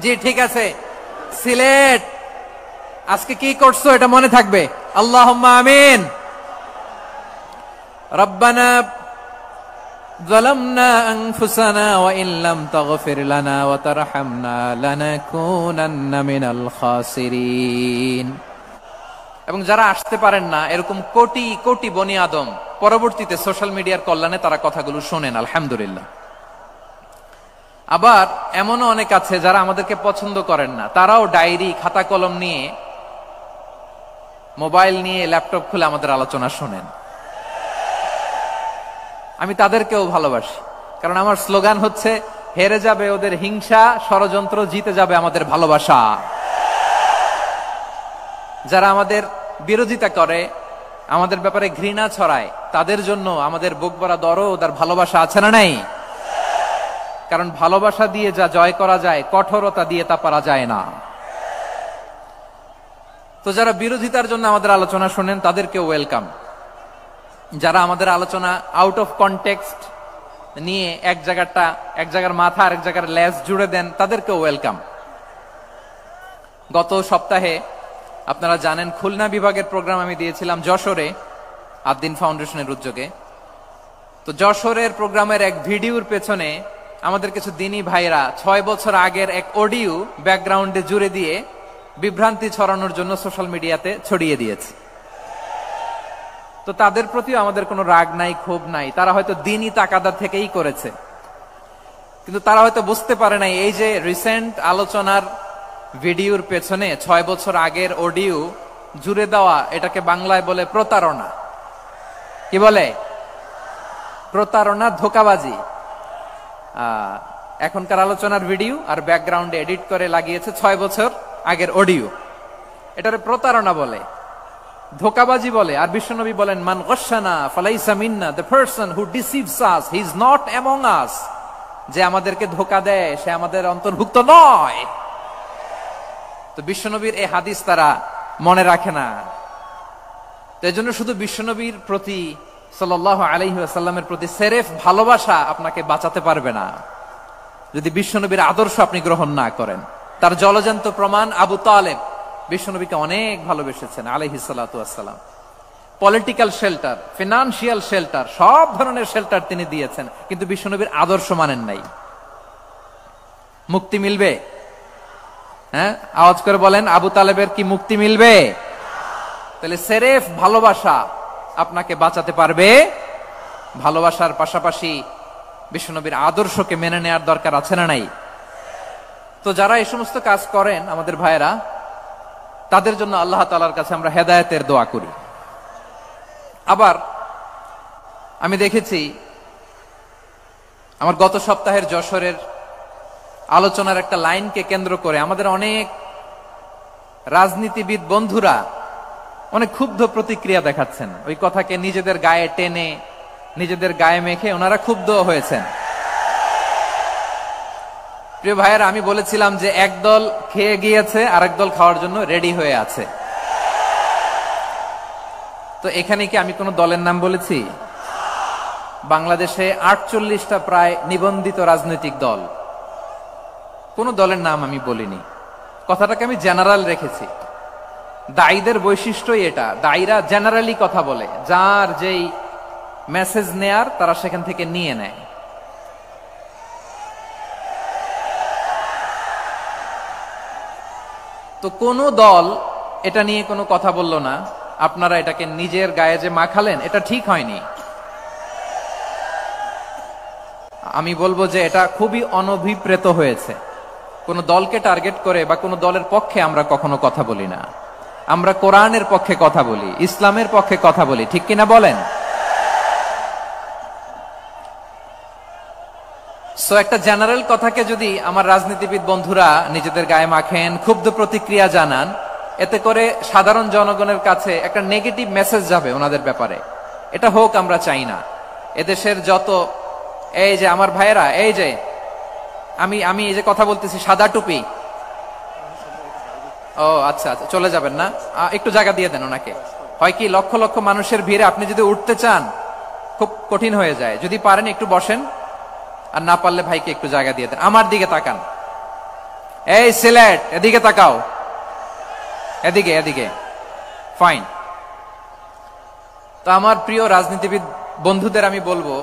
জি ঠিক আছে। সিলেট আজকে কি করছো এটা মনে থাকবে। আল্লাহুম্মা আমিন। রব্বানা যালামনা আনফুসানা ওয়া ইন লাম তাগফির লানা ওয়া তারহামনা লানাকুনান্না মিনাল খাসিরিন। এবং যারা আসতে পারেন না, এরকম কোটি কোটি বনি আদম পরবর্তীতে সোশ্যাল মিডিয়ার কল্যাণে তারা কথাগুলো শোনেন, আলহামদুলিল্লাহ। আবার এমনও অনেক আছে যারা আমাদেরকে পছন্দ করেন না, তারাও ডায়েরি খাতা কলম নিয়ে, মোবাইল নিয়ে, ল্যাপটপ খুলে আমাদের আলোচনা শোনেন। আমি তাদেরকেও ভালোবাসি, কারণ আমার স্লোগান হচ্ছে হেরে যাবে ওদের হিংসা, ষড়যন্ত্র, জিতে যাবে আমাদের ভালোবাসা। যারা আমাদের বিরোধিতা করে, আমাদের ব্যাপারে ঘৃণা ছড়ায়, তাদের জন্য আমাদের বুক ভরা দরদ আর ভালোবাসা আছে না নাই? কারণ ভালোবাসা দিয়ে যা জয় করা যায়, কঠোরতা দিয়ে তা পারা যায় না। তো যারা বিরোধিতার জন্য আমাদের আলোচনা শোনেন তাদেরকেও ওয়েলকাম। যারা আমাদের আলোচনা আউট অফ কনটেক্সট নিয়ে এক জায়গার মাথা আর এক জায়গার লেজ জুড়ে দেন, তাদেরকেও ওয়েলকাম। গত সপ্তাহে আপনারা জানেন খুলনা বিভাগের প্রোগ্রাম আমি দিয়েছিলাম যশোরে, আদ্দিন ফাউন্ডেশনের উদ্যোগে। তো যশোরের প্রোগ্রামের এক ভিডিওর পেছনে আমাদের কিছু দিনী ভাইরা 6 বছর আগের এক অডিও ব্যাকগ্রাউন্ডে জুড়ে দিয়ে বিভ্রান্তি ছড়ানোর জন্য সোশ্যাল মিডিয়াতে ছড়িয়ে দিয়েছে। তো তাদের প্রতিও আমাদের কোনো রাগ নাই, ক্ষোভ নাই। তারা হয়তো দিনই তাকাদা থেকেই করেছে, কিন্তু তারা হয়তো বুঝতে পারে নাই এই যে রিসেন্ট আলোচনার ভিডিওর পেছনে 6 বছর আগের অডিও জুড়ে দেওয়া, এটাকে বাংলায় বলে প্রতারণা। কি বলে? প্রতারণা, ধোঁকাবাজি। এখনকার আলোচনার ভিডিও আর ব্যাকগ্রাউন্ডে এডিট করে লাগিয়েছে 6 বছর আগের অডিও। এটারে প্রতারণা বলে, ধোঁকাবাজি বলে। আর বিশ্বনবী বলেন, মান গশানা ফালাইসা মিন্না, the person who deceives us he is not among us. যে আমাদেরকে ধোঁকা দেয় সে আমাদের অন্তর্ভুক্ত নয়। তো বিশ্বনবীর এই হাদিস তারা মনে রাখে না। তো এই জন্য শুধু বিশ্বনবীর প্রতি সাল্লাল্লাহু আলাইহি ওয়াসাল্লামের প্রতি সেরেফ ভালোবাসা আপনাকে বাঁচাতে পারবে না যদি বিশ্বনবীর আদর্শ আপনি গ্রহণ না করেন। তার জলজান্ত প্রমাণ আবু তালেব বিশ্বনবীকে অনেক ভালোবেসেছেন আলাইহিস সালাতু ওয়াসসালাম। পলিটিক্যাল শেল্টার, ফিনান্সিয়াল শেল্টার, সব ধরনের শেল্টার তিনি দিয়েছেন, কিন্তু বিশ্বনবীর আদর্শ মানেন নাই। মুক্তি মিলবে? হ্যাঁ, আওয়াজ করে বলেন, আবু তালেবের কি মুক্তি মিলবে? তাহলে সেরেফ ভালোবাসা আপনাকে বাঁচাতে পারবে। ভালোবাসার পাশাপাশি বিশ্বনবীর আদর্শকে মেনে নেওয়ার দরকার আছে না নাই? তো যারা এই সমস্ত কাজ করেন আমাদের ভাইয়েরা, তাদের জন্য আল্লাহ তাআলার কাছে আমরা হেদায়েতের দোয়া করি। আবার আমি দেখেছি আমার গত সপ্তাহের যশোরের আলোচনার একটা লাইনকে কেন্দ্র করে আমাদের অনেক রাজনীতিবিদ বন্ধুরা অনেক ক্ষুব্ধ প্রতিক্রিয়া দেখাচ্ছেন। ওই কথাকে নিজেদের গায়ে টেনে, নিজেদের গায়ে মেখে ওনারা ক্ষুব্ধ হয়েছেন। প্রিয় ভাইয়েরা, আমি বলেছিলাম যে একদল খেয়ে গিয়েছে, আরেক দল খাওয়ার জন্য রেডি হয়ে আছে। তো এখানে কি আমি কোনো দলের নাম বলেছি? বাংলাদেশে 48টা প্রায় নিবন্ধিত রাজনৈতিক দল, কোন দলের নাম আমি বলিনি। কথাটাকে আমি জেনারেল রেখেছি। দায়ীদের বৈশিষ্ট্যই এটা, দায়ীরা জেনারেলি কথা বলে, যার যেই মেসেজ নেয়ার তারা সেখান থেকে নিয়ে নেয়। তো কোন দল এটা নিয়ে কোনো কথা বলল না। আপনারা এটাকে নিজের গায়ে যে মাখালেন, এটা ঠিক হয়নি। আমি বলবো যে এটা খুবই অনভিপ্রেত হয়েছে। কোন দলকে টার্গেট করে বা কোন দলের পক্ষে আমরা কখনো কথা বলি না। আমরা কোরআনের পক্ষে কথা বলি, ইসলামের পক্ষে কথা বলি, ঠিক কিনা বলেন? সো একটা জেনারেল কথাকে যদি আমার রাজনীতিবিদ বন্ধুরা নিজেদের গায়ে মাখেন, ক্ষুব্ধ প্রতিক্রিয়া জানান, এতে করে সাধারণ জনগণের কাছে একটা নেগেটিভ মেসেজ যাবে ওনাদের ব্যাপারে। এটা হোক আমরা চাই না। এদেশের যত এই যে আমার ভাইয়েরা, এই যে আমি এই যে কথা বলতেছি, সাদা টুপি, ও আচ্ছা আচ্ছা, চলে যাবেন না? একটু জায়গা দিয়ে দেন ওনাকে। হয় কি, লক্ষ লক্ষ মানুষের ভিড়ে আপনি যদি উঠতে চান খুব কঠিন হয়ে যায়। যদি পারেন একটু বসেন, আর না পারলে ভাইকে একটু জায়গা দিয়ে দেন। আমার দিকে তাকান। এই সিলেট, এদিকে তাকাও, এদিকে এদিকে। ফাইন। তো আমার প্রিয় রাজনীতিবিদ বন্ধুদের আমি বলবো,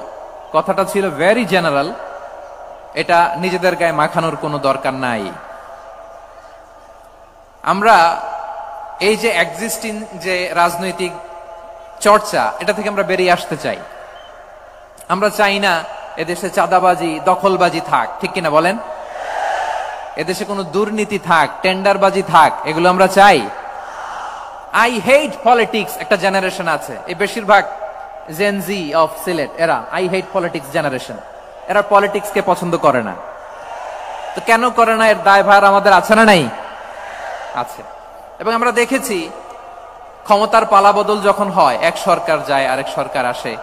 কথাটা ছিল ভেরি জেনারেল, এটা নিজেদের গায়ে মাখানোর কোনো দরকার নাই। আমরা এই যে এক্সিস্টিং যে রাজনৈতিক চর্চা, এটা থেকে আমরা বেরিয়ে আসতে চাই। আমরা চাই না এদেশে চাঁদাবাজি, দখলবাজি থাক, ঠিক কিনা বলেন? এদেশে কোনো দুর্নীতি থাক, টেন্ডারবাজি থাক, এগুলো আমরা চাই? আই হেট পলিটিক্স একটা জেনারেশন আছে, এই বেশিরভাগ জেনজি অফ সিলেট, এরা আই হেট পলিটিক্স জেনারেশন, এরা পলিটিক্স কে পছন্দ করে না। তো কেন করে না, এর দায়ভার আমাদের আছে না নাই? আছে। এবং আমরা দেখেছি ক্ষমতার পালাবদল যখন হয়, এক সরকার যায় আরেক সরকার আসে,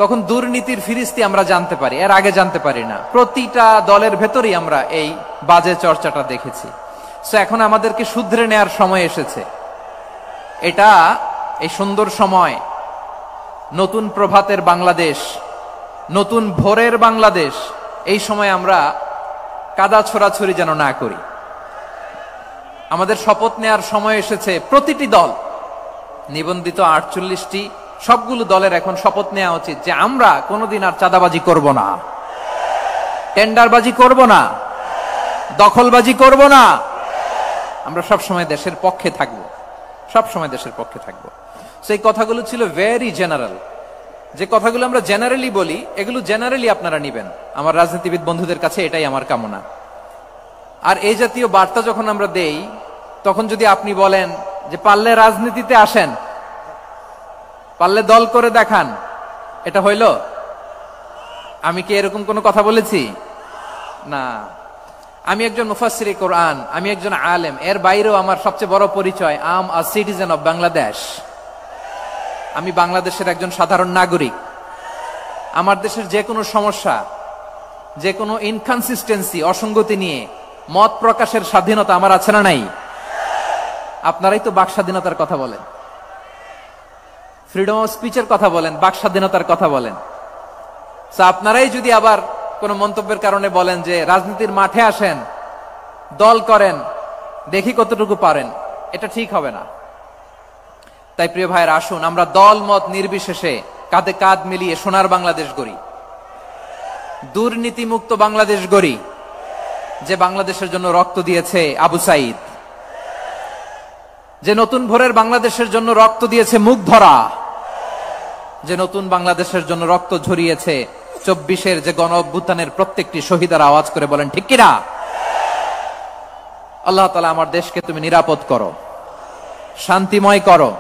তখন দুর্নীতির ফিরিস্তি আমরা জানতে পারি, এর আগে জানতে পারি না। প্রতিটা দলের ভেতরেই আমরা এই বাজে চর্চাটা দেখেছি। সো এখন আমাদেরকে শুধরে নেয়ার সময় এসেছে। এটা এই সুন্দর সময়, নতুন প্রভাতের বাংলাদেশ, নতুন ভোরের বাংলাদেশ, এই সময় আমরা কাদা ছোড়াছুড়ি যেন না করি। আমাদের শপথ নেয়ার সময় এসেছে। প্রতিটি দল, নিবন্ধিত 48টি, সবগুলো দলের এখন শপথ নেওয়া উচিত যে আমরা কোনোদিন আর চাঁদাবাজি করব না, টেন্ডারবাজি করব না, দখলবাজি করব না। আমরা সবসময় দেশের পক্ষে থাকব, সবসময় দেশের পক্ষে থাকব। সেই কথাগুলো ছিল ভেরি জেনারেল। যে কথাগুলো আমরা জেনারেলি বলি, এগুলো জেনারেলি আপনারা নিবেন। আমার রাজনীতিবিদ বন্ধুদের কাছে এটাই আমার কামনা। আর এই জাতীয় বার্তা যখন আমরা দেই, তখন যদি আপনি বলেন যে পারলে রাজনীতিতে আসেন, পারলে দল করে দেখান, এটা হইল? আমি কি এরকম কোনো কথা বলেছি? না। আমি একজন মুফাসসিরে কোরআন, আমি একজন আলেম, এর বাইরেও আমার সবচেয়ে বড় পরিচয় আম আ সিটিজেন অফ বাংলাদেশ। আমি বাংলাদেশের একজন সাধারণ নাগরিক। আমার দেশের যে কোনো সমস্যা, যে কোনো ইনকনসিস্টেন্সি, অসঙ্গতি নিয়ে মত প্রকাশের স্বাধীনতা আমার আছে না নাই? আপনারাই তো বাক স্বাধীনতার কথা বলেন, ফ্রিডম অফ স্পিচের কথা বলেন, বাক স্বাধীনতার কথা বলেন। আপনারাই যদি আবার কোন মন্তব্যের কারণে বলেন যে রাজনীতির মাঠে আসেন, দল করেন, দেখি কতটুকু পারেন, এটা ঠিক হবে না। তাই প্রিয় ভাইয়ের, আসুন আমরা দল মত নির্বিশেষে কাঁধে কাঁধ মিলিয়ে সোনার বাংলাদেশ গড়ি, দুর্নীতিমুক্ত বাংলাদেশ গড়ি, যে বাংলাদেশের জন্য রক্ত দিয়েছে আবু সাইদ, যে নতুন ভোরের বাংলাদেশের জন্য রক্ত দিয়েছে মুগ্ধরা, যে নতুন বাংলাদেশের জন্য রক্ত ঝরিয়েছে 24-এর যে গণ অভ্যুত্থানের প্রত্যেকটি শহীদারা। আওয়াজ করে বলেন ঠিক কিনা? আল্লাহ তাআলা আমার দেশকে তুমি নিরাপদ করো, শান্তিময় করো।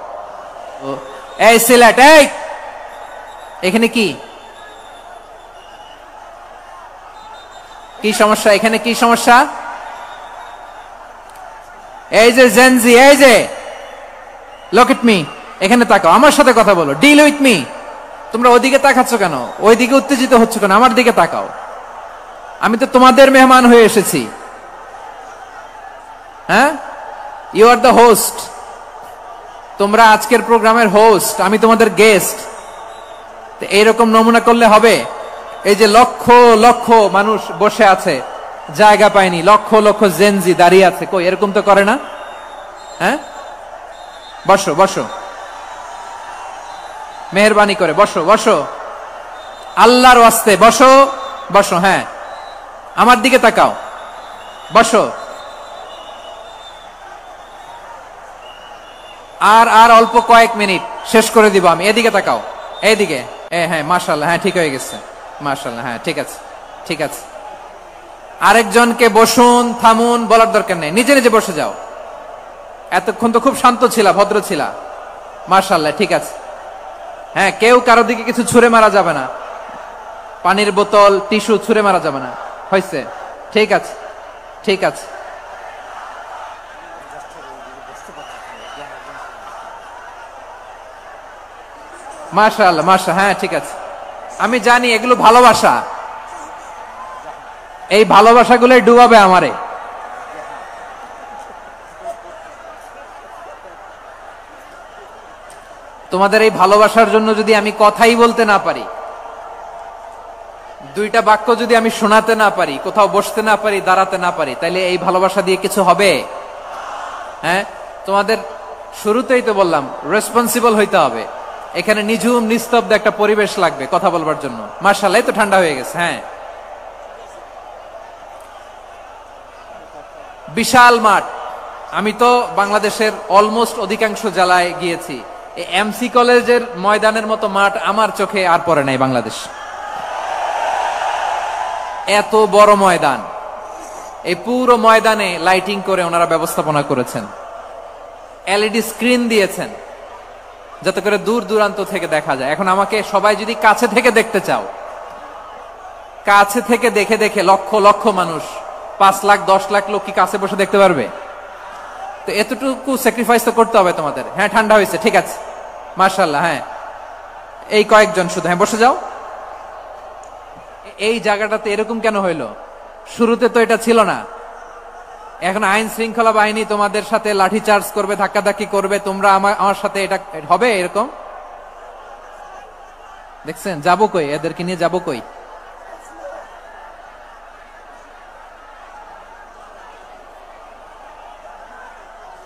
এই সিলেট, এই এখানে কি কি সমস্যা? এখানে কি সমস্যা? এই যে জেনজি, এই যে লুক এট মি, এখানে তাকাও, আমার সাথে কথা বলো, ডিল উইথ মি। তোমরা ওইদিকে তাকাচ্ছ কেন? ওইদিকে উত্তেজিত হচ্ছ কেন? আমার দিকে তাকাও। আমি তো তোমাদের মেহমান হয়ে এসেছি। হ্যাঁ, ইউ আর দ্য হোস্ট। তোমরা আজকের প্রোগ্রামের হোস্ট, আমি তোমাদের গেস্ট। এইরকম নমুনা করলে হবে? এই যে লক্ষ লক্ষ মানুষ বসে আছে, জায়গা পায়নি, লক্ষ লক্ষ জেনজি দাঁড়িয়ে আছে, কই এরকম তো করে না? হ্যাঁ, বসো বসো, মেহরবানি করে বসো বসো, আল্লাহর ওয়াস্তে বসো বসো। হ্যাঁ, আমার দিকে তাকাও, বসো। আর আর অল্প কয়েক মিনিট, শেষ করে দিব আমি। এদিকে তাকাও, এইদিকে। হ্যাঁ, মাশাআল্লাহ, হ্যাঁ ঠিক হয়ে গেছে, মাশাআল্লাহ, হ্যাঁ ঠিক আছে, ঠিক আছে। আরেকজনকে বসুন, থামুন বলার দরকার নেই, নিজে নিজে বসে যাও। এতক্ষণ তো খুব শান্ত ছিলা, ভদ্র ছিলা, মাশাআল্লাহ, ঠিক আছে। হ্যাঁ, কেউ কারো দিকে কিছু ছুঁড়ে মারা যাবে না, পানির বোতল, টিস্যু ছুঁড়ে মারা যাবে না, হয়েছে? ঠিক আছে, ঠিক আছে। মাশাআল্লাহ, মাশাআল্লাহ, হ্যাঁ ঠিক আছে। আমি জানি এগুলো ভালোবাসা, এই ভালোবাসাগুলোই ডুবাবে আমারে। তোমাদের এই ভালোবাসার জন্য যদি আমি কথাই বলতে না পারি, দুইটা বাক্য যদি আমি শোনাতে না পারি, কোথাও বসতে না পারি, দাঁড়াতে না পারি, তাইলে এই ভালোবাসা দিয়ে কিছু হবে? হ্যাঁ, তোমাদের শুরুতেই তো বললাম রেসপন্সিবল হইতে হবে। এখানে নিঝুম নিস্তব্ধ একটা পরিবেশ লাগবে কথা বলবার জন্য। মাশাআল্লাহ, তো ঠান্ডা হয়ে গেছে। হ্যাঁ, বিশাল মাঠ। আমি তো বাংলাদেশের অলমোস্ট অধিকাংশ জেলায় গিয়েছি, এই এমসি কলেজের ময়দানের মতো মাঠ আমার চোখে আর পড়ে নাই বাংলাদেশ। এত বড় ময়দান, এই পুরো ময়দানে লাইটিং করে ওনারা ব্যবস্থাপনা করেছেন, এলইডি স্ক্রিন দিয়েছেন যাতে করে দূর দূরান্ত থেকে দেখা যায়। এখন আমাকে সবাই যদি কাছে থেকে দেখতে চাও, কাছে থেকে দেখে দেখে লক্ষ লক্ষ মানুষ, 5 লাখ 10 লাখ লোক কি কাছে বসে দেখতে পারবে? তো এতটুকু স্যাক্রিফাইস তো করতে হবে তোমাদের। হ্যাঁ, ঠান্ডা হয়েছে, ঠিক আছে, মাশাআল্লাহ। হ্যাঁ, এই কয়েকজন শুধু, হ্যাঁ বসে যাও। এই জায়গাটাতে এরকম কেন হইলো? শুরুতে তো এটা ছিল না। এখন আইন শৃঙ্খলা বাহিনী তোমাদের সাথে লাঠি চার্জ করবে, ধাক্কাধাক্কি করবে, তোমরা আমার সাথে এটা হবে এরকম? দেখছেন, যাবো কই? এদেরকে নিয়ে যাবো কই?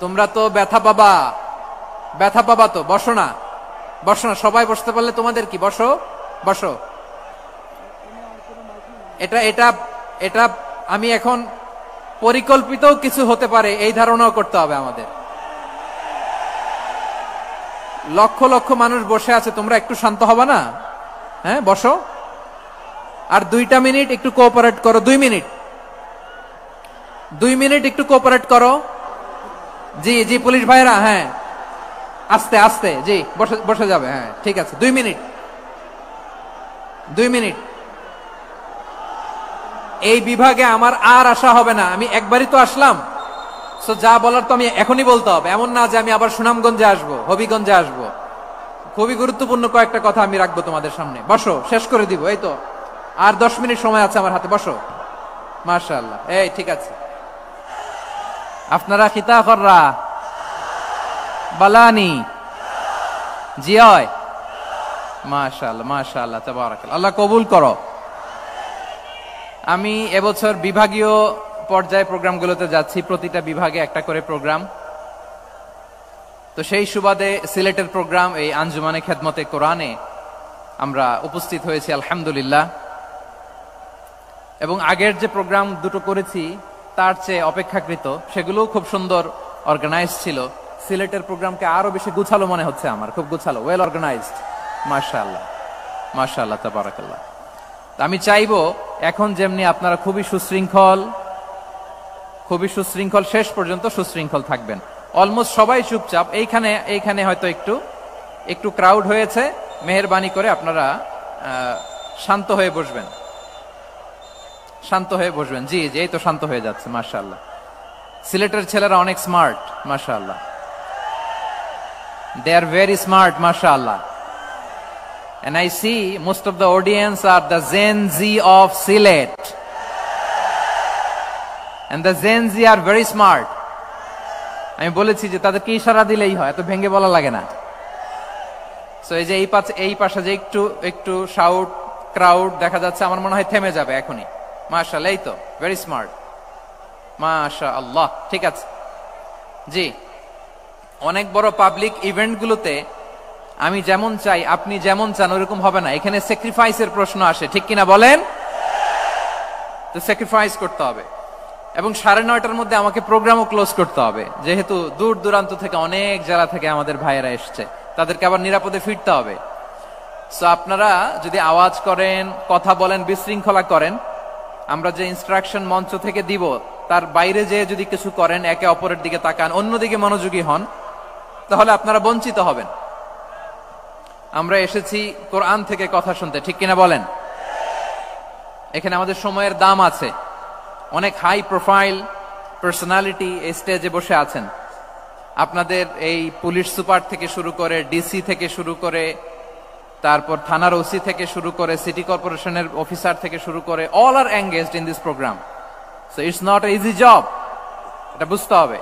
তোমরা তো ব্যথা পাবা, ব্যথা পাবা তো। বসো না, বসো না, সবাই বসতে পারলে তোমাদের কি? বসো, বসো। এটা এটা এটা আমি এখন পরিকল্পিত কিছু হতে পারে এই ধারণাও করতে হবে আমাদের। লক্ষ লক্ষ মানুষ বসে আছে, তোমরা একটু শান্ত হবে না? হ্যাঁ, বসো। আর 2 মিনিট একটু কোঅপারেট করো। 2 মিনিট, 2 মিনিট একটু কোঅপারেট করো। জি জি, পুলিশ ভাইরা, হ্যাঁ আস্তে আস্তে, জি বসে বসে যাবে। হ্যাঁ, ঠিক আছে, 2 মিনিট, 2 মিনিট। এই বিভাগে আমার আর আসা হবে না, আমি একবারই তো আসলাম, সো যা বলার তো আমি এখনই বলতে হবে। এমন না যে আমি আবার সুনামগঞ্জে আসবো, হবিগঞ্জে আসবো। খুবই গুরুত্বপূর্ণ কয়েকটা কথা আমি রাখবো তোমাদের সামনে। বসো, শেষ করে দিব। এই তো আর 10 মিনিট সময় আছে আমার হাতে। বসো। মাশাআল্লাহ, এই ঠিক আছে। আপনারা খিতা কররা বালানি জি হয়। মাশাআল্লাহ, মাশাআল্লাহ, তাবারাকাল্লাহ, আল্লাহ কবুল করো। আমি এবছর বিভাগীয় পর্যায়ে প্রোগ্রামগুলোতে যাচ্ছি, প্রতিটা বিভাগে একটা করে প্রোগ্রাম। তো সেই সুবাদে সিলেটের প্রোগ্রাম এই আঞ্জুমানে খেদমতে কোরআনে আমরা উপস্থিত হয়েছি আলহামদুলিল্লাহ। এবং আগের যে প্রোগ্রাম দুটো করেছি তার চেয়ে অপেক্ষাকৃত সেগুলোও খুব সুন্দর অর্গানাইজ ছিল। সিলেটের প্রোগ্রামকে আরো বেশি গুছালো মনে হচ্ছে আমার, খুব গুছালো, ওয়েল অর্গানাইজড। মাশাআল্লাহ, মাশাআল্লাহ, তাবারাকাল্লাহ। আমি চাইবো এখন যেমনি আপনারা খুবই সুশৃঙ্খল শেষ পর্যন্ত সুশৃঙ্খল থাকবেন। অলমোস্ট সবাই চুপচাপ, এইখানে হয়তো একটু ক্রাউড হয়েছে, মেহেরবানি করে আপনারা শান্ত হয়ে বসবেন, শান্ত হয়ে বসবেন। জি জি, এই তো শান্ত হয়ে যাচ্ছে। মাশাআল্লাহ, সিলেটের ছেলেরা অনেক স্মার্ট, মাশাআল্লাহ, they are very smart, mashallah. And I see most of the audience are the Gen Z of Sylhet, and the Gen Z are very smart. আমি বলেছি যে তাদেরকে ইশারা দিলেই হয়, এত ভেঙে বলা লাগে না। সো এই যে এই পাশে যে একটু শাউট ক্রাউড দেখা যাচ্ছে, আমার মনে হয় থেমে যাবে এখনই। মাশাআল্লাহ, এই তো ভেরি স্মার্ট, মাশাআল্লাহ, ঠিক আছে। জি, অনেক বড় পাবলিক ইভেন্টগুলোতে আমি যেমন চাই আপনি যেমন চান ওরকম হবে না, এখানে স্যাক্রিফাইসের প্রশ্ন আসে, ঠিক কিনা বলেন? তো স্যাক্রিফাইস করতে হবে। এবং 9:30টার মধ্যে আমাকে প্রোগ্রামও ক্লোজ করতে হবে, যেহেতু দূর দূরান্ত থেকে অনেক জেলা থেকে আমাদের ভাইয়েরা এসছে, তাদেরকে আবার নিরাপদে ফিরতে হবে। সো আপনারা যদি আওয়াজ করেন, কথা বলেন, বিশৃঙ্খলা করেন, আমরা যে ইনস্ট্রাকশন মঞ্চ থেকে দিব তার বাইরে যেয়ে যদি কিছু করেন, একে অপরের দিকে তাকান, অন্যদিকে মনোযোগী হন, তাহলে আপনারা বঞ্চিত হবেন। আমরা এসেছি কোরআন থেকে কথা শুনতে, ঠিক কিনা বলেন? এখানে আমাদের সময়ের দাম আছে। অনেক হাই প্রোফাইল পার্সোনালিটি এই স্টেজে বসে আছেন। আপনাদের এই পুলিশ সুপার থেকে শুরু করে, ডিসি থেকে শুরু করে, তারপর থানার ওসি থেকে শুরু করে, সিটি কর্পোরেশনের অফিসার থেকে শুরু করে, all are engaged in this program. So it's not a easy job, এটা বুঝতে হবে।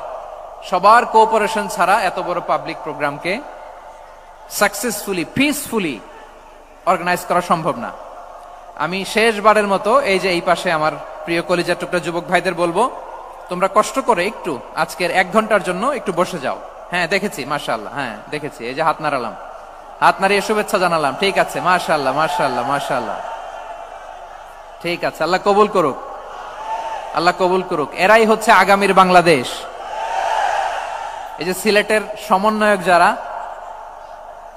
সবার কোঅপারেশন ছাড়া এত বড় পাবলিক প্রোগ্রামকে সাকসেসফুলি, পিসফুলি অর্গানাইজ করা সম্ভব না। আমি শেষবারের মতো এই যে এই পাশে আমার প্রিয় কলিজার টুকরা যুবক ভাইদের বলবো, তোমরা কষ্ট করে একটু আজকের 1 ঘন্টার জন্য একটু বসে যাও। হ্যাঁ দেখেছি, মাশাআল্লাহ, হ্যাঁ দেখেছি, এই যে হাত নাড়ালাম, হাত নাড়িয়ে শুভেচ্ছা জানালাম, ঠিক আছে, মাশাআল্লাহ মাশাআল্লাহ মাশাআল্লাহ, ঠিক আছে, আল্লাহ কবুল করুক, আল্লাহ কবুল করুক। এরাই হচ্ছে আগামীর বাংলাদেশ। এই যে সিলেটের সমন্বয়ক যারা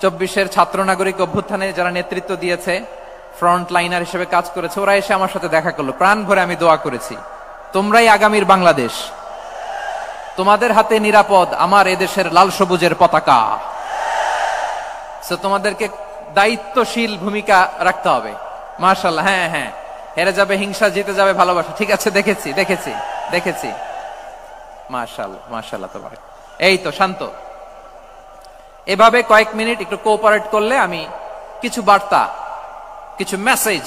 24-এর ছাত্র নাগরিক অভ্যুত্থানে যারা নেতৃত্ব দিয়েছে, ফ্রন্ট লাইনার হিসেবে কাজ করেছে, ওরা এসে আমার সাথে দেখা করলো, প্রাণ ভরে আমি দোয়া করেছি, তোমরাই আগামীর বাংলাদেশ, তোমাদের হাতে নিরাপদ আমার এদেশের লাল সবুজের পতাকা। সো তোমাদেরকে দায়িত্বশীল ভূমিকা রাখতে হবে। মাশাআল্লাহ, হ্যাঁ হ্যাঁ, হেরে যাবে হিংসা, জিতে যাবে ভালোবাসা, ঠিক আছে, দেখেছি দেখেছি দেখেছি, মাশাআল্লাহ মাশাআল্লাহ। তোমার এই তো শান্ত, এভাবে কয়েক মিনিট একটু কোঅপারেট করলে আমি কিছু বার্তা, কিছু মেসেজ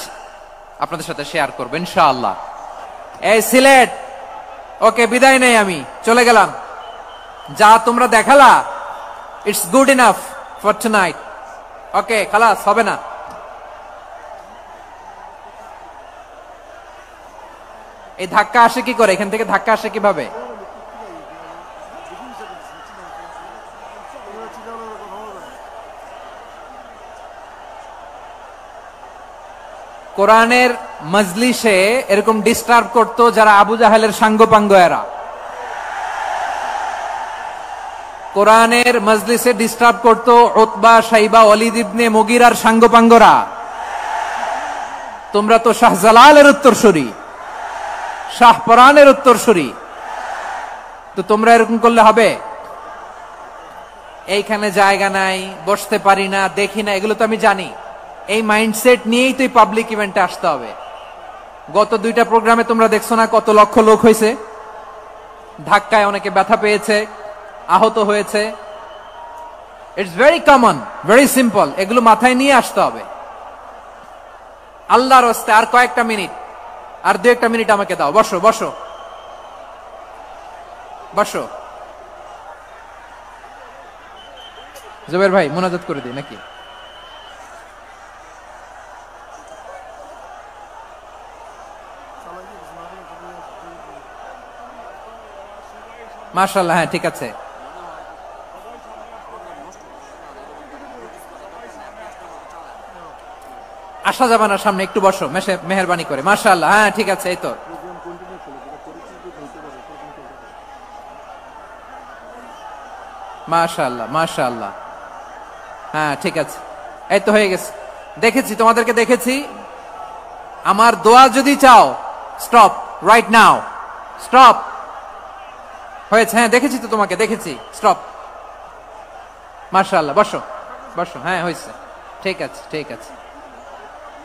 আপনাদের সাথে শেয়ার করবো ইনশাআল্লাহ। এই সিলেট, ওকে, বিদায় নেই, আমি চলে গেলাম, যা তোমরা দেখালা it's good enough for tonight, okay, খালাস, হবে না। এই ধাক্কা আসে কি করে, এখান থেকে ধাক্কা আসে কিভাবে? কোরআনের মজলিসে এরকম ডিস্টার্ব করতো যারা আবু জাহেলের সাঙ্গপাঙ্গ এরা। কোরআনের মজলিসে ডিস্টার্ব করতো উতবা, শাইবা, ওয়ালিদ ইবনে মুগিরার সাঙ্গপাঙ্গরা। তোমরা তো শাহজালালের উত্তরসূরি, শাহপরানের উত্তরসূরি, তো তোমরা এরকম করলে হবে? এইখানে জায়গা নাই, বসতে পারি না, দেখি না, এগুলো তো আমি জানি। এই মাইন্ডসেট নিয়েই তো পাবলিক ইভেন্টে আসতে হবে। গত 2টা প্রোগ্রামে তোমরা দেখছো না কত লক্ষ লোক হয়েছে, ধাক্কায় অনেকে ব্যথা পেয়েছে, আহত হয়েছে। It's very common, very simple, এগুলো মাথায় নিয়ে আসতে হবে। আল্লাহর রাস্তে আর কয়েকটা মিনিট, আর 2-1টা মিনিট আমাকে দাও, বসো বসো বসো। জুবের ভাই মোনাজাত করে দিই নাকি? মাশাআল্লাহ, হ্যাঁ ঠিক আছে। আসা যাবে না সামনে, একটু বসো মেহেরবানি করে। মাশাআল্লাহ, হ্যাঁ ঠিক আছে, এই তো মাশাআল্লাহ মাশাআল্লাহ, হ্যাঁ ঠিক আছে, এই তো হয়ে গেছে। দেখেছি তোমাদেরকে, দেখেছি। আমার দোয়া যদি চাও, স্টপ রাইট নাও, স্টপ। হয়েছে, হ্যাঁ দেখেছি তো তোমাকে, দেখেছি, স্টপ। মাশাআল্লাহ, বসো বসো, হ্যাঁ হয়েছে, ঠিক আছে ঠিক আছে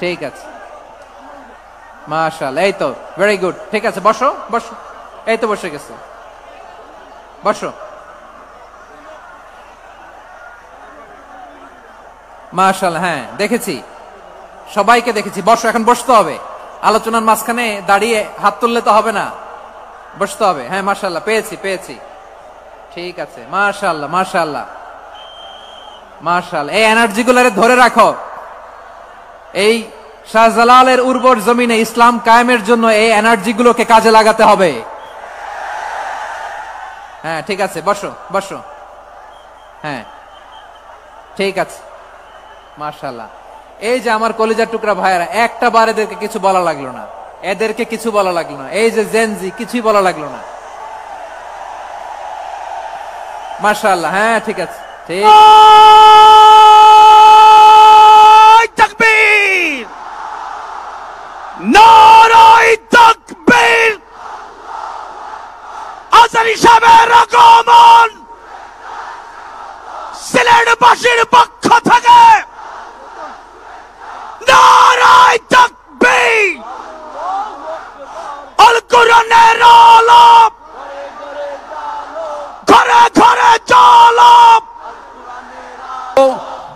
ঠিক আছে, মাশাআল্লাহ, এই তো ভেরি গুড, ঠিক আছে, বসো বসো, এই তো বসে গেছে, বসো। মাশাআল্লাহ, হ্যাঁ দেখেছি, সবাইকে দেখেছি, বসো, এখন বসতে হবে। আলোচনার মাঝখানে দাঁড়িয়ে হাত তুললে তো হবে না, বসতে হবে। হ্যাঁ মাশাআল্লাহ, পেয়েছি পেয়েছি, ঠিক আছে, মাশাআল্লাহ মাশাআল্লাহ মাশাআল্লাহ। এই এনার্জি গুলারে ধরে রাখো। এই শাহজালালের উর্বর জমিনে ইসলাম কায়েমের জন্য এই এনার্জি গুলোকে কাজে লাগাতে হবে। হ্যাঁ ঠিক আছে, বসো বসো, হ্যাঁ ঠিক আছে, মাশাআল্লাহ। এই যে আমার কলিজার টুকরা ভাইয়েরা, একটা বার এদেরকে কিছু বলা লাগলো না, এদেরকে কিছু বলা লাগলো না, এই যে জেনজি, কিছুই বলা লাগলো না। মাশাআল্লাহ, হ্যাঁ ঠিক আছে, ঠিক। তাকবীর, নারায়ে তাকবীর, আজারি সাহেবের আগমন, সিলেটবাসীর পক্ষ থেকে নারায়ে তাকবীর। আল কোরআনের আলো ঘরে ঘরে চলো,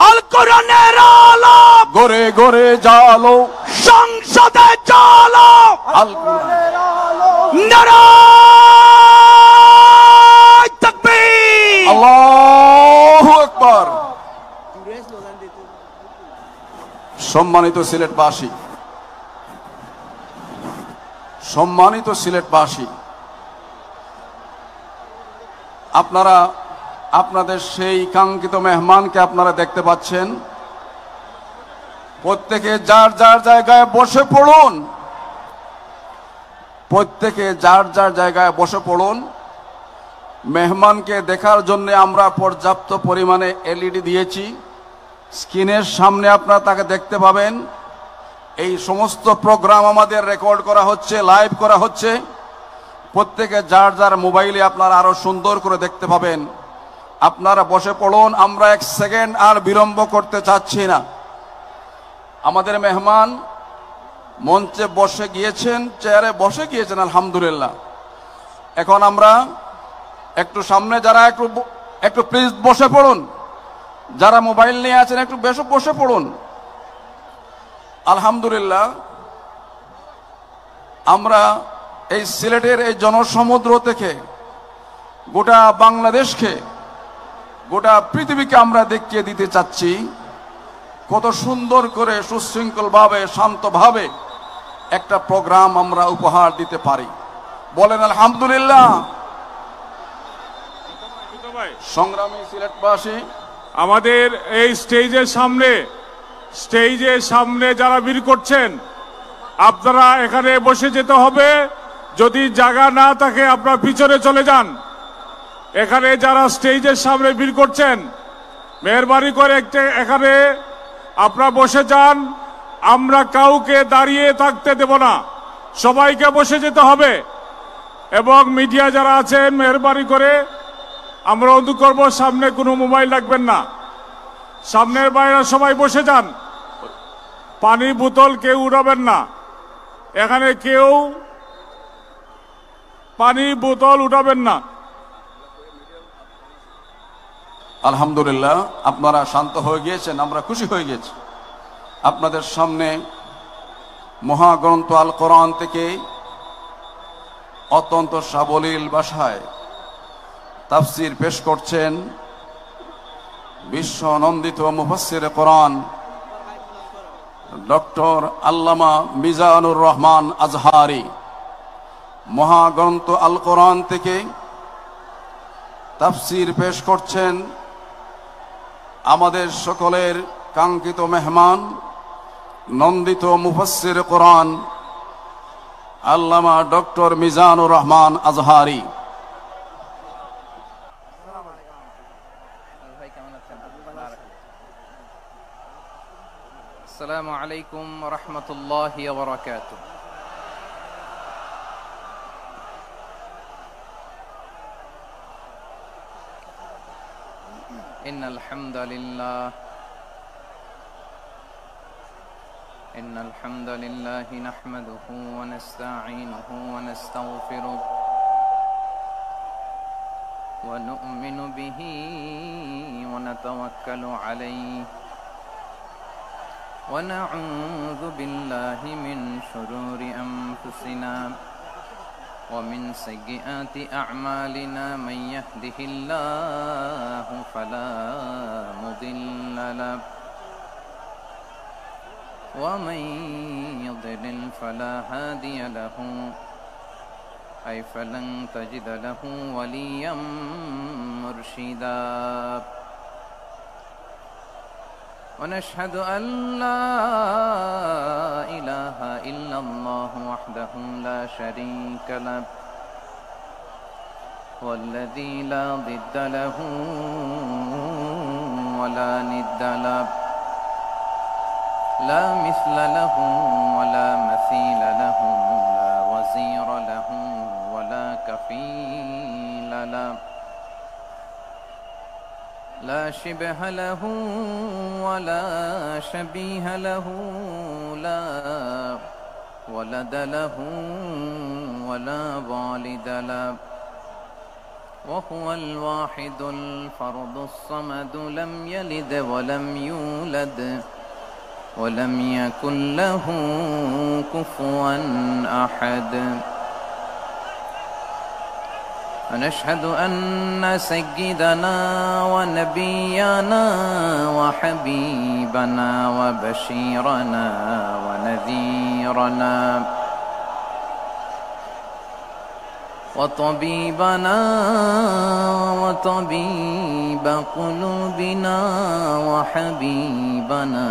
আল কোরআনের আলো ঘরে ঘরে জালো, সংসদে চলো, আল কোরআনের আলো, নারায়ে তাকবীর, আল্লাহু আকবার। সম্মানিত সিলেটবাসী, সম্মানিত সিলেটবাসী, আপনারা আপনাদের সেই কাঙ্ক্ষিত মেহমানকে আপনারা দেখতে পাচ্ছেন। প্রত্যেকে যার যার জায়গায় বসে পড়ুন, প্রত্যেকে যার যার জায়গায় বসে পড়ুন। মেহমানকে দেখার জন্য আমরা পর্যাপ্ত পরিমাণে এলইডি দিয়েছি। স্ক্রিনের সামনে আপনারা তাকে দেখতে পাবেন। এই সমস্ত প্রোগ্রাম আমাদের রেকর্ড করা হচ্ছে, লাইভ করা হচ্ছে। প্রত্যেকে যার যার মোবাইলে আপনারা আরো সুন্দর করে দেখতে পাবেন। আপনারা বসে পড়ুন, আমরা এক সেকেন্ড আর বিলম্ব করতে চাচ্ছি না। আমাদের মেহমান মঞ্চে বসে গিয়েছেন, চেয়ারে বসে গিয়েছেন, আলহামদুলিল্লাহ। এখন আমরা একটু সামনে যারা একটু প্লিজ বসে পড়ুন। যারা মোবাইল নিয়ে আছেন একটু বসে পড়ুন। আলহামদুলিল্লাহ, আমরা এই সিলেটের এই জনসমুদ্র থেকে গোটা বাংলাদেশকে, গোটা পৃথিবীকে আমরা দেখিয়ে দিতে চাচ্ছি কত সুন্দর করে সুশৃঙ্খলভাবে, শান্তভাবে একটা প্রোগ্রাম আমরা উপহার দিতে পারি। বলেন আলহামদুলিল্লাহ। সংগ্রামী সিলেটবাসী, আমাদের এই স্টেজের সামনে যারা ভিড় করছেন, আপনারা এখানে বসে যেতে হবে। যদি জায়গা না থাকে আপনারা পিছনে চলে যান। এখানে যারা স্টেজের সামনে ভিড় করছেন, মেহরবানি করে এখানে আপনারা বসে যান। আমরা কাউকে দাঁড়িয়ে থাকতে দেব না, সবাইকে বসে যেতে হবে। এবং মিডিয়া যারা আছেন, মেহরবানি করে আমরা অনুরোধ করব, সামনে কোনো মোবাইল রাখবেন না। সামনের বাইরে সবাই বসে যান। পানি বোতল কেউ উড়াবেন না। এখানে কেউ পানি বোতল উঠাবেন না। আলহামদুলিল্লাহ, আপনারা শান্ত হয়ে গিয়েছেন, আমরা খুশি হয়ে গেছি। আপনাদের সামনে মহাগ্রন্থ আল কোরআন থেকে অত্যন্ত সাবলীল ভাষায় তাফসীর পেশ করছেন বিশ্ব নন্দিত মুফাসসির কোরআন ডক্টর আল্লামা মিজানুর রহমান আজহারি। মহাগ্রন্থ আল কোরআন থেকে তাফসীর পেশ করছেন আমাদের সকলের কাঙ্ক্ষিত মেহমান, নন্দিত মুফাসসির কোরআন আল্লামা ডক্টর মিজানুর রহমান আজহারি। আসসালামু আলাইকুম ওয়া রাহমাতুল্লাহি ওয়া বারাকাতুহু। ইন্নাল হামদালিল্লাহি নাহমাদুহু ওয়া নাস্তাঈনুহু ওয়া নাস্তাগফিরুহু ওয়া নু'মিনু বিহি ওয়া নাতাওয়াক্কালু আলাইহি ونعوذ بالله من شرور أنفسنا ومن سيئات أعمالنا من يهده الله فلا مضل له ومن يضلل فلا هادي له أي فلن تجد له وليا مرشدا ونشهد أن لا إله إلا الله وحده لا شريك له والذي لا ضد له ولا ند له لا مثل له ولا مثيل له لا وزير له ولا كفيل له لا شبه له ولا شبيه له لا ولد له ولا والد له وهو الواحد الفرد الصمد لم يلد ولم يولد ولم يكن له كفوا أحد ونشهد أن سيدنا ونبينا وحبيبنا وبشيرنا ونذيرنا وطبيبنا وطبيب قلوبنا وحبيبنا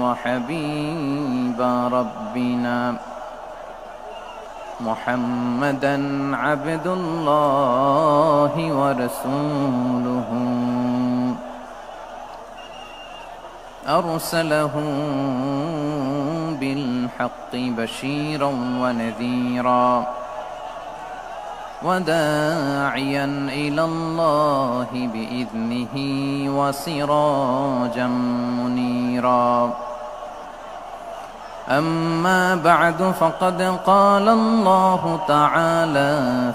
وحبيب ربنا محمدا عبد الله ورسوله أرسله بالحق بشيرا ونذيرا وداعيا إلى الله بإذنه وسراجا منيرا أما بعد فقد قال الله تعالى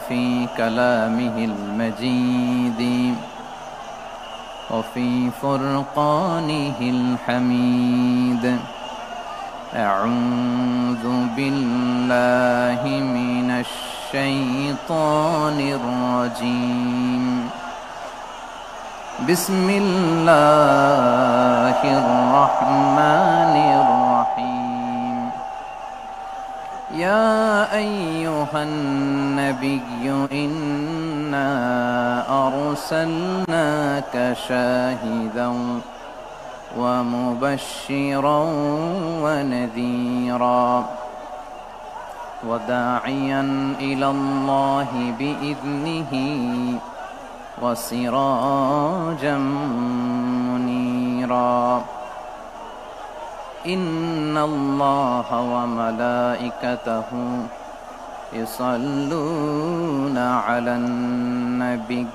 في كلامه المجيد وفي فرقانه الحميد أعوذ بالله من الشيطان الرجيم بسم الله الرحمن الرحيم يا أيها النبي إنا أرسلناك شاهدا ومبشرا ونذيرا وداعيا إلى الله بإذنه وسراجا منيرا إن الله وملائكته يصلون على النبي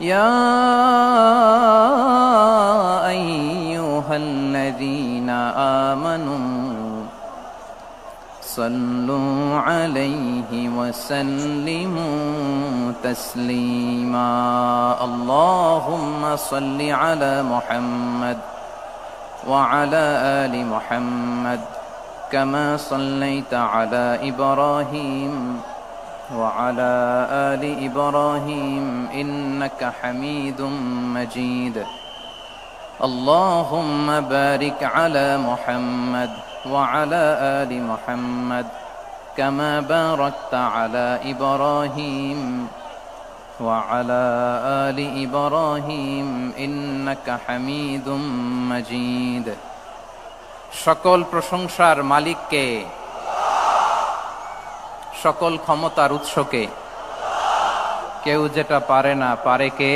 يا أيها الذين آمنوا صلوا عليه وسلموا تسليما اللهم صل على محمد وعلى آل محمد كما صليت على إبراهيم وعلى آل إبراهيم إنك حميد مجيد اللهم بارك على محمد وعلى آل محمد كما باركت على إبراهيم وعلى آل إبراهيم إنك حميد مجيد সকল প্রশংসার মালিককে সকল ক্ষমতার উৎসকে কেউ যেটা পারে না পারে কে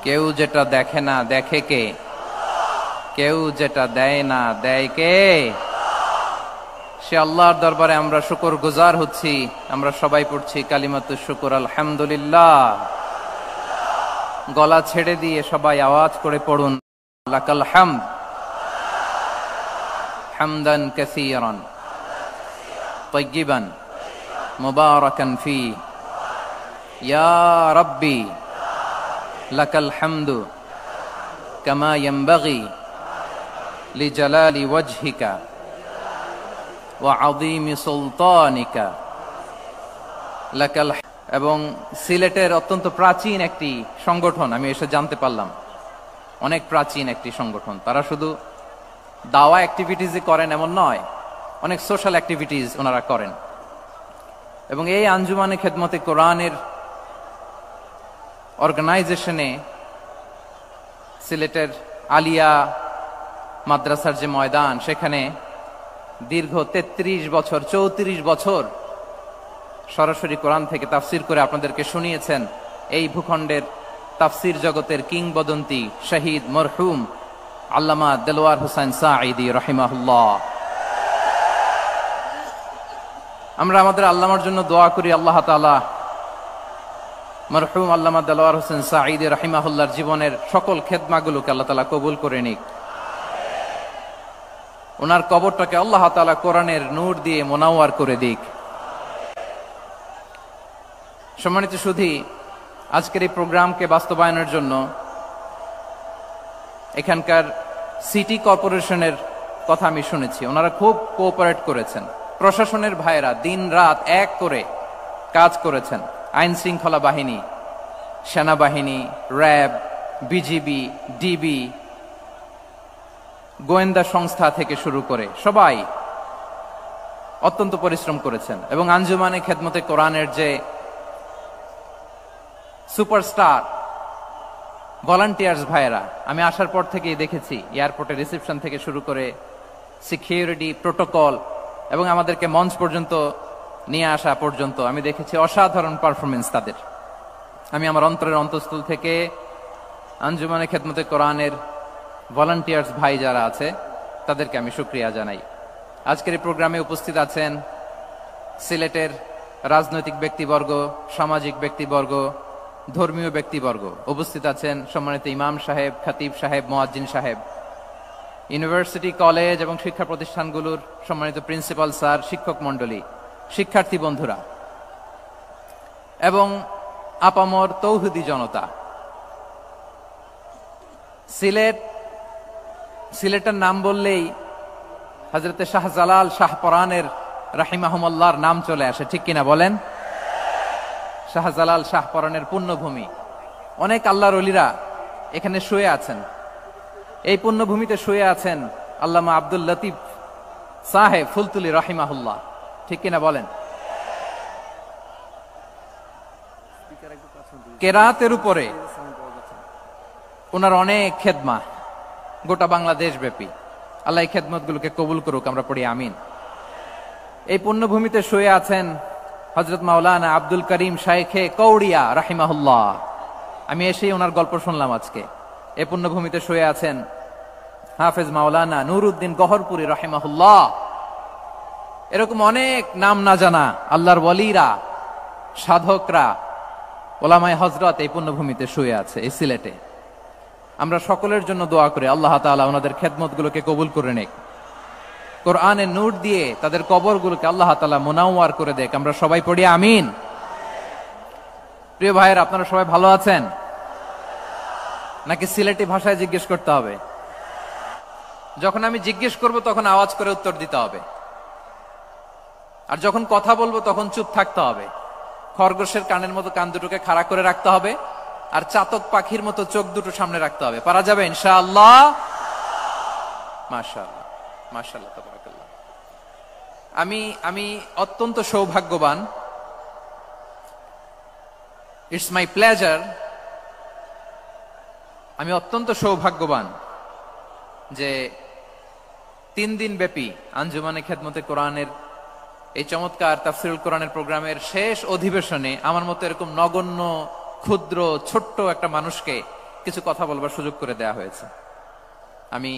কেউ যেটা দেখে না দেখে কে কেউ যেটা দেয় না দেয় কে সে আল্লাহর দরবারে আমরা শুকরগুজার হচ্ছি আমরা সবাই পড়ছি কালিমাতুশ শুকর আলহামদুলিল্লাহ গলা ছেড়ে দিয়ে সবাই আওয়াজ করে পড়ুন লাকাল হামদ হামদান কাসীরান طيبا مباركا فيه يا ربي لك الحمد كما ينبغي لجلال وجهك وعظيم سلطانك لك الحمد এবং সিলেটের অত্যন্ত প্রাচীন একটি সংগঠন আমি এসে জানতে পারলাম অনেক প্রাচীন একটি সংগঠন তারা শুধু দাওয়া অ্যাক্টিভিটিজই করেন এমন নয় অনেক সোশ্যাল অ্যাক্টিভিটিস ওনারা করেন এবং এই আঞ্জুমানে খেদমতে কোরআনের অর্গানাইজেশনে সিলেটের আলিয়া মাদ্রাসার যে ময়দান সেখানে দীর্ঘ 33 বছর 34 বছর সরাসরি কোরআন থেকে তাফসির করে আপনাদেরকে শুনিয়েছেন এই ভূখণ্ডের তাফসির জগতের কিংবদন্তি শহীদ মরহুম আল্লামা দেলোয়ার হোসেন সাঈদী রাহিমাহুল্লাহ আমরা আমাদের আল্লামার জন্য দোয়া করি আল্লাহ তাআলা মরহুম আল্লামা দেলোয়ার হোসেন সাঈদী রাহিমাহুল্লাহর জীবনের সকল খেদমাগুলোকে আল্লাহ তাআলা কবুল করে নিক ওনার কবরটাকে আল্লাহ তাআলা কোরআনের নূর দিয়ে মোনাওয়ার করে দিক সম্মানিত সুধী আজকের এই প্রোগ্রামকে বাস্তবায়নের জন্য এখানকার সিটি কর্পোরেশনের কথা আমি শুনেছি ওনারা খুব কোঅপারেট করেছেন প্রশাসনের ভাইরা দিন রাত এক করে কাজ করেছেন আইন শৃঙ্খলা বাহিনী সেনাবাহিনী র্যাব বিজিবি ডিবি গোয়েন্দা সংস্থা থেকে শুরু করে সবাই অত্যন্ত পরিশ্রম করেছেন, এবং আঞ্জুমানে খেদমতে কোরআনের যে সুপারস্টার ভলান্টিয়ার্স ভাইয়েরা, আমি আসার পর থেকেই দেখেছি এয়ারপোর্টে রিসেপশন থেকে শুরু করে সিকিউরিটি প্রোটোকল এবং আমাদেরকে মঞ্চ পর্যন্ত নিয়ে আসা পর্যন্ত আমি দেখেছি অসাধারণ পারফরমেন্স তাদের। আমি আমার অন্তরের অন্তঃস্থল থেকে আঞ্জুমানে খেদমতে কোরআনের ভলান্টিয়ার্স ভাই যারা আছে তাদেরকে আমি শুকরিয়া জানাই। আজকের এই প্রোগ্রামে উপস্থিত আছেন সিলেটের রাজনৈতিক ব্যক্তিবর্গ, সামাজিক ব্যক্তিবর্গ, ধর্মীয় ব্যক্তিবর্গ, উপস্থিত আছেন সম্মানিত ইমাম সাহেব, খতিব সাহেব, মুয়াজ্জিন সাহেব, ইউনিভার্সিটি, কলেজ এবং শিক্ষা প্রতিষ্ঠানগুলোর সম্মানিত প্রিন্সিপাল স্যার, শিক্ষক মণ্ডলী, শিক্ষার্থী বন্ধুরা এবং আপামর তৌহিদি জনতা। সিলেটের নাম বললেই হযরতে শাহজালাল শাহপরানের রাহিমাহুমুল্লাহর নাম চলে আসে, ঠিক কিনা বলেন? শাহজালাল শাহপরানের পুণ্যভূমি, অনেক আল্লাহর ওলিরা এখানে শুয়ে আছেন। এই পুণ্যভূমিতে শুয়ে আছেন আল্লামা আব্দুল লতিফ সাহেব ফুলতুলি রাহিমাহুল্লাহ, ঠিক কিনা বলেন? কেরাতের উপরে ওনার অনেক খেদমা গোটা বাংলাদেশ ব্যাপী। আল্লাহ এই খেদমতগুলোকে কবুল করুক, আমরা পড়ি আমিন। এই পুণ্যভূমিতে শুয়ে আছেন হযরত মাওলানা আব্দুল করিম শাইখে কৌড়িয়া রাহিমাহুল্লাহ। আমি এসেই ওনার গল্প শুনলাম আজকে। এই পুণ্যভূমিতে শুয়ে আছেন হাফেজ মাওলানা নুরউদ্দিন গহরপুরি রাহিমাহুল্লাহ। এরকম অনেক নাম না জানা আল্লাহর ওয়ালিরা, সাধকরা, ওলামায়ে হযরত এই পুণ্যভূমিতে শুয়ে আছে এই সিলেটে। আমরা সকলের জন্য দোয়া করি আল্লাহ তাআলা ওনাদের খেদমতগুলোকে কবুল করে নেক, কোরআনের নূর দিয়ে তাদের কবরগুলোকে আল্লাহ তাআলা মুনাওয়ার করে দেখ। আমরা সবাই পড়ি আমিন। প্রিয় ভাইয়েরা, আপনারা সবাই ভালো আছেন নাকি সিলেটি ভাষায় জিজ্ঞেস করতে হবে? যখন আমি জিজ্ঞেস করব তখন আওয়াজ করে উত্তর দিতে হবে, আর যখন কথা বলবো তখন চুপ থাকতে হবে। খরগোশের কানের মতো কান দুটোকে খাড়া করে রাখতে হবে, আর চাতক পাখির মতো চোখ দুটো সামনে রাখতে হবে। পারা যাবে ইনশাআল্লাহ? মাশাআল্লাহ, মাশাআল্লাহ, তাবারাকাল্লাহ। আমি অত্যন্ত সৌভাগ্যবান, ইটস মাই প্লেজার, আমি অত্যন্ত সৌভাগ্যবান যে 3 দিন ব্যাপী আঞ্জুমানে খেদমতে কোরআনের এই চমৎকার তাফসীরুল কোরআনের প্রোগ্রামের শেষ অধিবেশনে আমার মতো এরকম নগণ্য, ক্ষুদ্র, ছোট্ট একটা মানুষকে কিছু কথা বলবার সুযোগ করে দেয়া হয়েছে। আমি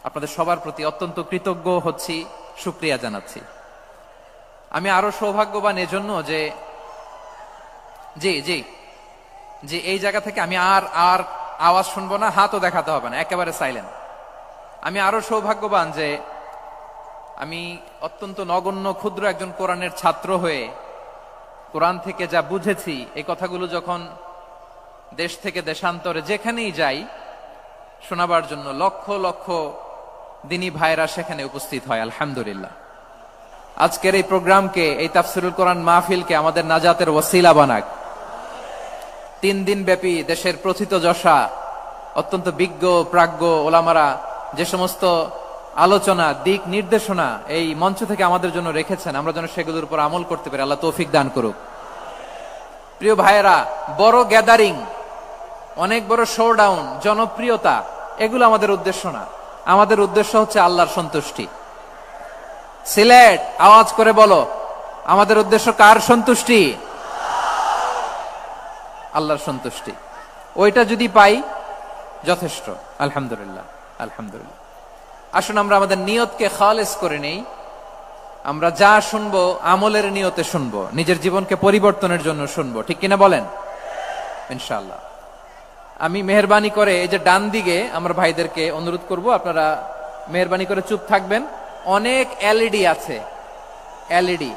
আপনাদের সবার প্রতি অত্যন্ত কৃতজ্ঞ হচ্ছি, শুকরিয়া জানাচ্ছি। আমি আরো সৌভাগ্যবান এজন্য যে জি জি জি এই জায়গা থেকে আমি আর আওয়াজ শুনবো না, হাতও দেখাতে হবে না, একেবারে সাইলেন্ট। আমি আরো সৌভাগ্যবান যে আমি অত্যন্ত নগণ্য, ক্ষুদ্র একজন কোরআনের ছাত্র হয়ে কোরআন থেকে যা বুঝেছি এই কথাগুলো যখন দেশ থেকে দেশান্তরে যেখানেই যাই শোনাবার জন্য লক্ষ লক্ষ দিনী ভাইরা সেখানে উপস্থিত হয়। আলহামদুলিল্লাহ, আজকের এই প্রোগ্রামকে, এই তাফসীরুল কোরআন মাহফিলকে আমাদের নাজাতের ওসিলা বানাক। 3 দিন ব্যাপী দেশের প্রথিতযশা অত্যন্ত বিজ্ঞ প্রাজ্ঞ ওলামারা যে সমস্ত আলোচনা, দিক নির্দেশনা এই মঞ্চ থেকে আমাদের জন্য রেখেছেন, আমরা যেন সেগুলোর উপর আমল করতে পারি। আল্লাহ তৌফিক দান করুক। প্রিয় ভাইয়েরা, বড় গ্যাদারিং, অনেক বড় শোডাউন, জনপ্রিয়তা, এগুলো আমাদের উদ্দেশ্য না। আমাদের উদ্দেশ্য হচ্ছে আল্লাহর সন্তুষ্টি। সিলেট, আওয়াজ করে বলো, আমাদের উদ্দেশ্য কার সন্তুষ্টি? আল্লাহর সন্তুষ্টি। ওইটা যদি পাই যথেষ্ট। আলহামদুলিল্লাহ, আলহামদুলিল্লাহ। আসুন আমরা আমাদের নিয়তকে খালেস করে নেই। আমরা যা শুনবো আমলের নিয়তে শুনবো, নিজের জীবনকে পরিবর্তনের জন্য শুনবো, ঠিক কিনা বলেন? ইনশাআল্লাহ। আমি মেহেরবানি করে এই যে ডান দিকে আমার ভাইদেরকে অনুরোধ করব, আপনারা মেহেরবানি করে চুপ থাকবেন। অনেক এলইডি আছে, এলইডি।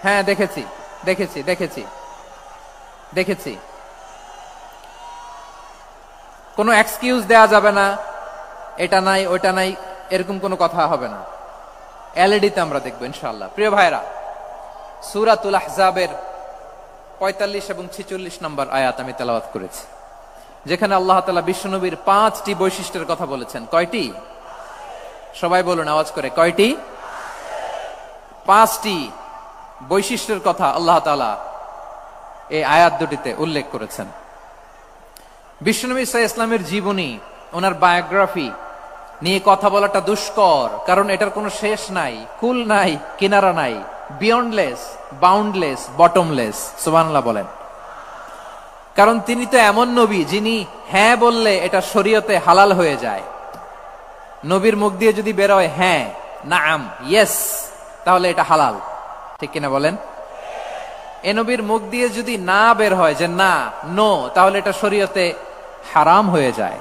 হ্যাঁ, দেখেছি দেখেছি দেখেছি দেখেছি। কোনো এক্সকিউজ দেয়া যাবে না, এটা নাই ওইটা নাই, এরকম কোনো কথা হবে না। এলইডিতে আমরা দেখবো ইনশাআল্লাহ। প্রিয় ভাইরা, সূরাতুল আহজাবের 45 এবং 46 নম্বর আয়াত আমি তেলাওয়াত করেছি, যেখানে আল্লাহ তাআলা বিশ্বনবীর 5টি বৈশিষ্ট্যের কথা বলেছেন। কয়টি? সবাই বলুন আওয়াজ করে, কয়টি? 5টি বৈশিষ্ট্যের কথা আল্লাহ তাআলা এই আয়াত দুটিতে উল্লেখ করেছেন। বিশ্বনবী সাল্লাল্লাহু আলাইহি ওয়াসাল্লামের জীবনী, ওনার বায়োগ্রাফি নিয়ে কথা বলাটা দুষ্কর, কারণ এটার কোনো শেষ নাই, কুল নাই, কিনারা নাই, বিয়ন্ডলেস, বাউন্ডলেস, বটমলেস। সুবহানাল্লাহ বলেন। কারণ তিনি তো এমন নবী যিনি হ্যাঁ বললে এটা শরীয়তে হালাল হয়ে যায়। নবীর মুখ দিয়ে যদি বের হয় হ্যাঁ, নাম, ইয়েস, তাহলে এটা হালাল, ঠিক কিনা বলেন? এ নবীর মুখ দিয়ে যদি না বের হয় যে না, নো, তাহলে এটা শরীয়তে হারাম হয়ে যায়।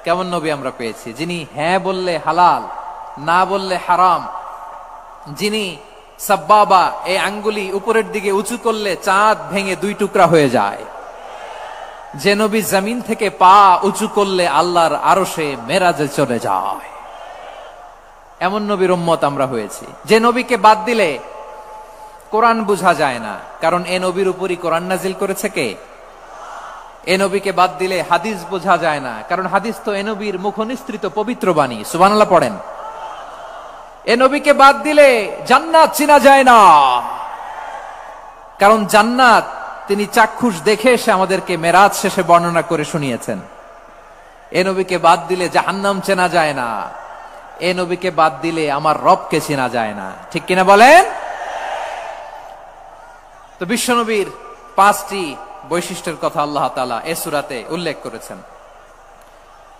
কেমন নবী আমরা পেয়েছি, যিনি হ্যাঁ বললে হালাল, না বললে হারাম, যিনি সাব্বাবা, এই আঙ্গুলি উপরের দিকে উঁচু করলে চাঁদ ভেঙে 2 টুকরা হয়ে যায়, যে নবী জমিন থেকে পা উঁচু করলে আল্লাহর আরশে মেরাজে চলে যায়, এমন নবীর উম্মত আমরা হয়েছি। যে নবীকে বাদ দিলে কোরআন বোঝা যায় না, কারণ এ নবীর উপরই কোরআন নাজিল করেছে কে? এ নবীকে বাদ দিলে হাদিস বোঝা যায় না, কারণ হাদিস তো এ নবীর মুখনিসৃত পবিত্র বাণী। সুবহানাল্লাহ পড়েন। এ নবীকে বাদ দিলে জান্নাত চিনা যায় না, কারণ জান্নাত তিনি চাক্ষুষ দেখে এসে আমাদেরকে মেরাজ শেষে বর্ণনা করে শুনিয়েছেন। এ নবীকে বাদ দিলে জাহান্নাম চেনা যায় না, এ নবীকে বাদ দিলে আমার রবকে চেনা যায় না, ঠিক কিনা বলেন? তো বিশ্বনবীর 5টি বৈশিষ্ট্যের কথা আল্লাহ তাআলা এই সূরাতে উল্লেখ করেছেন।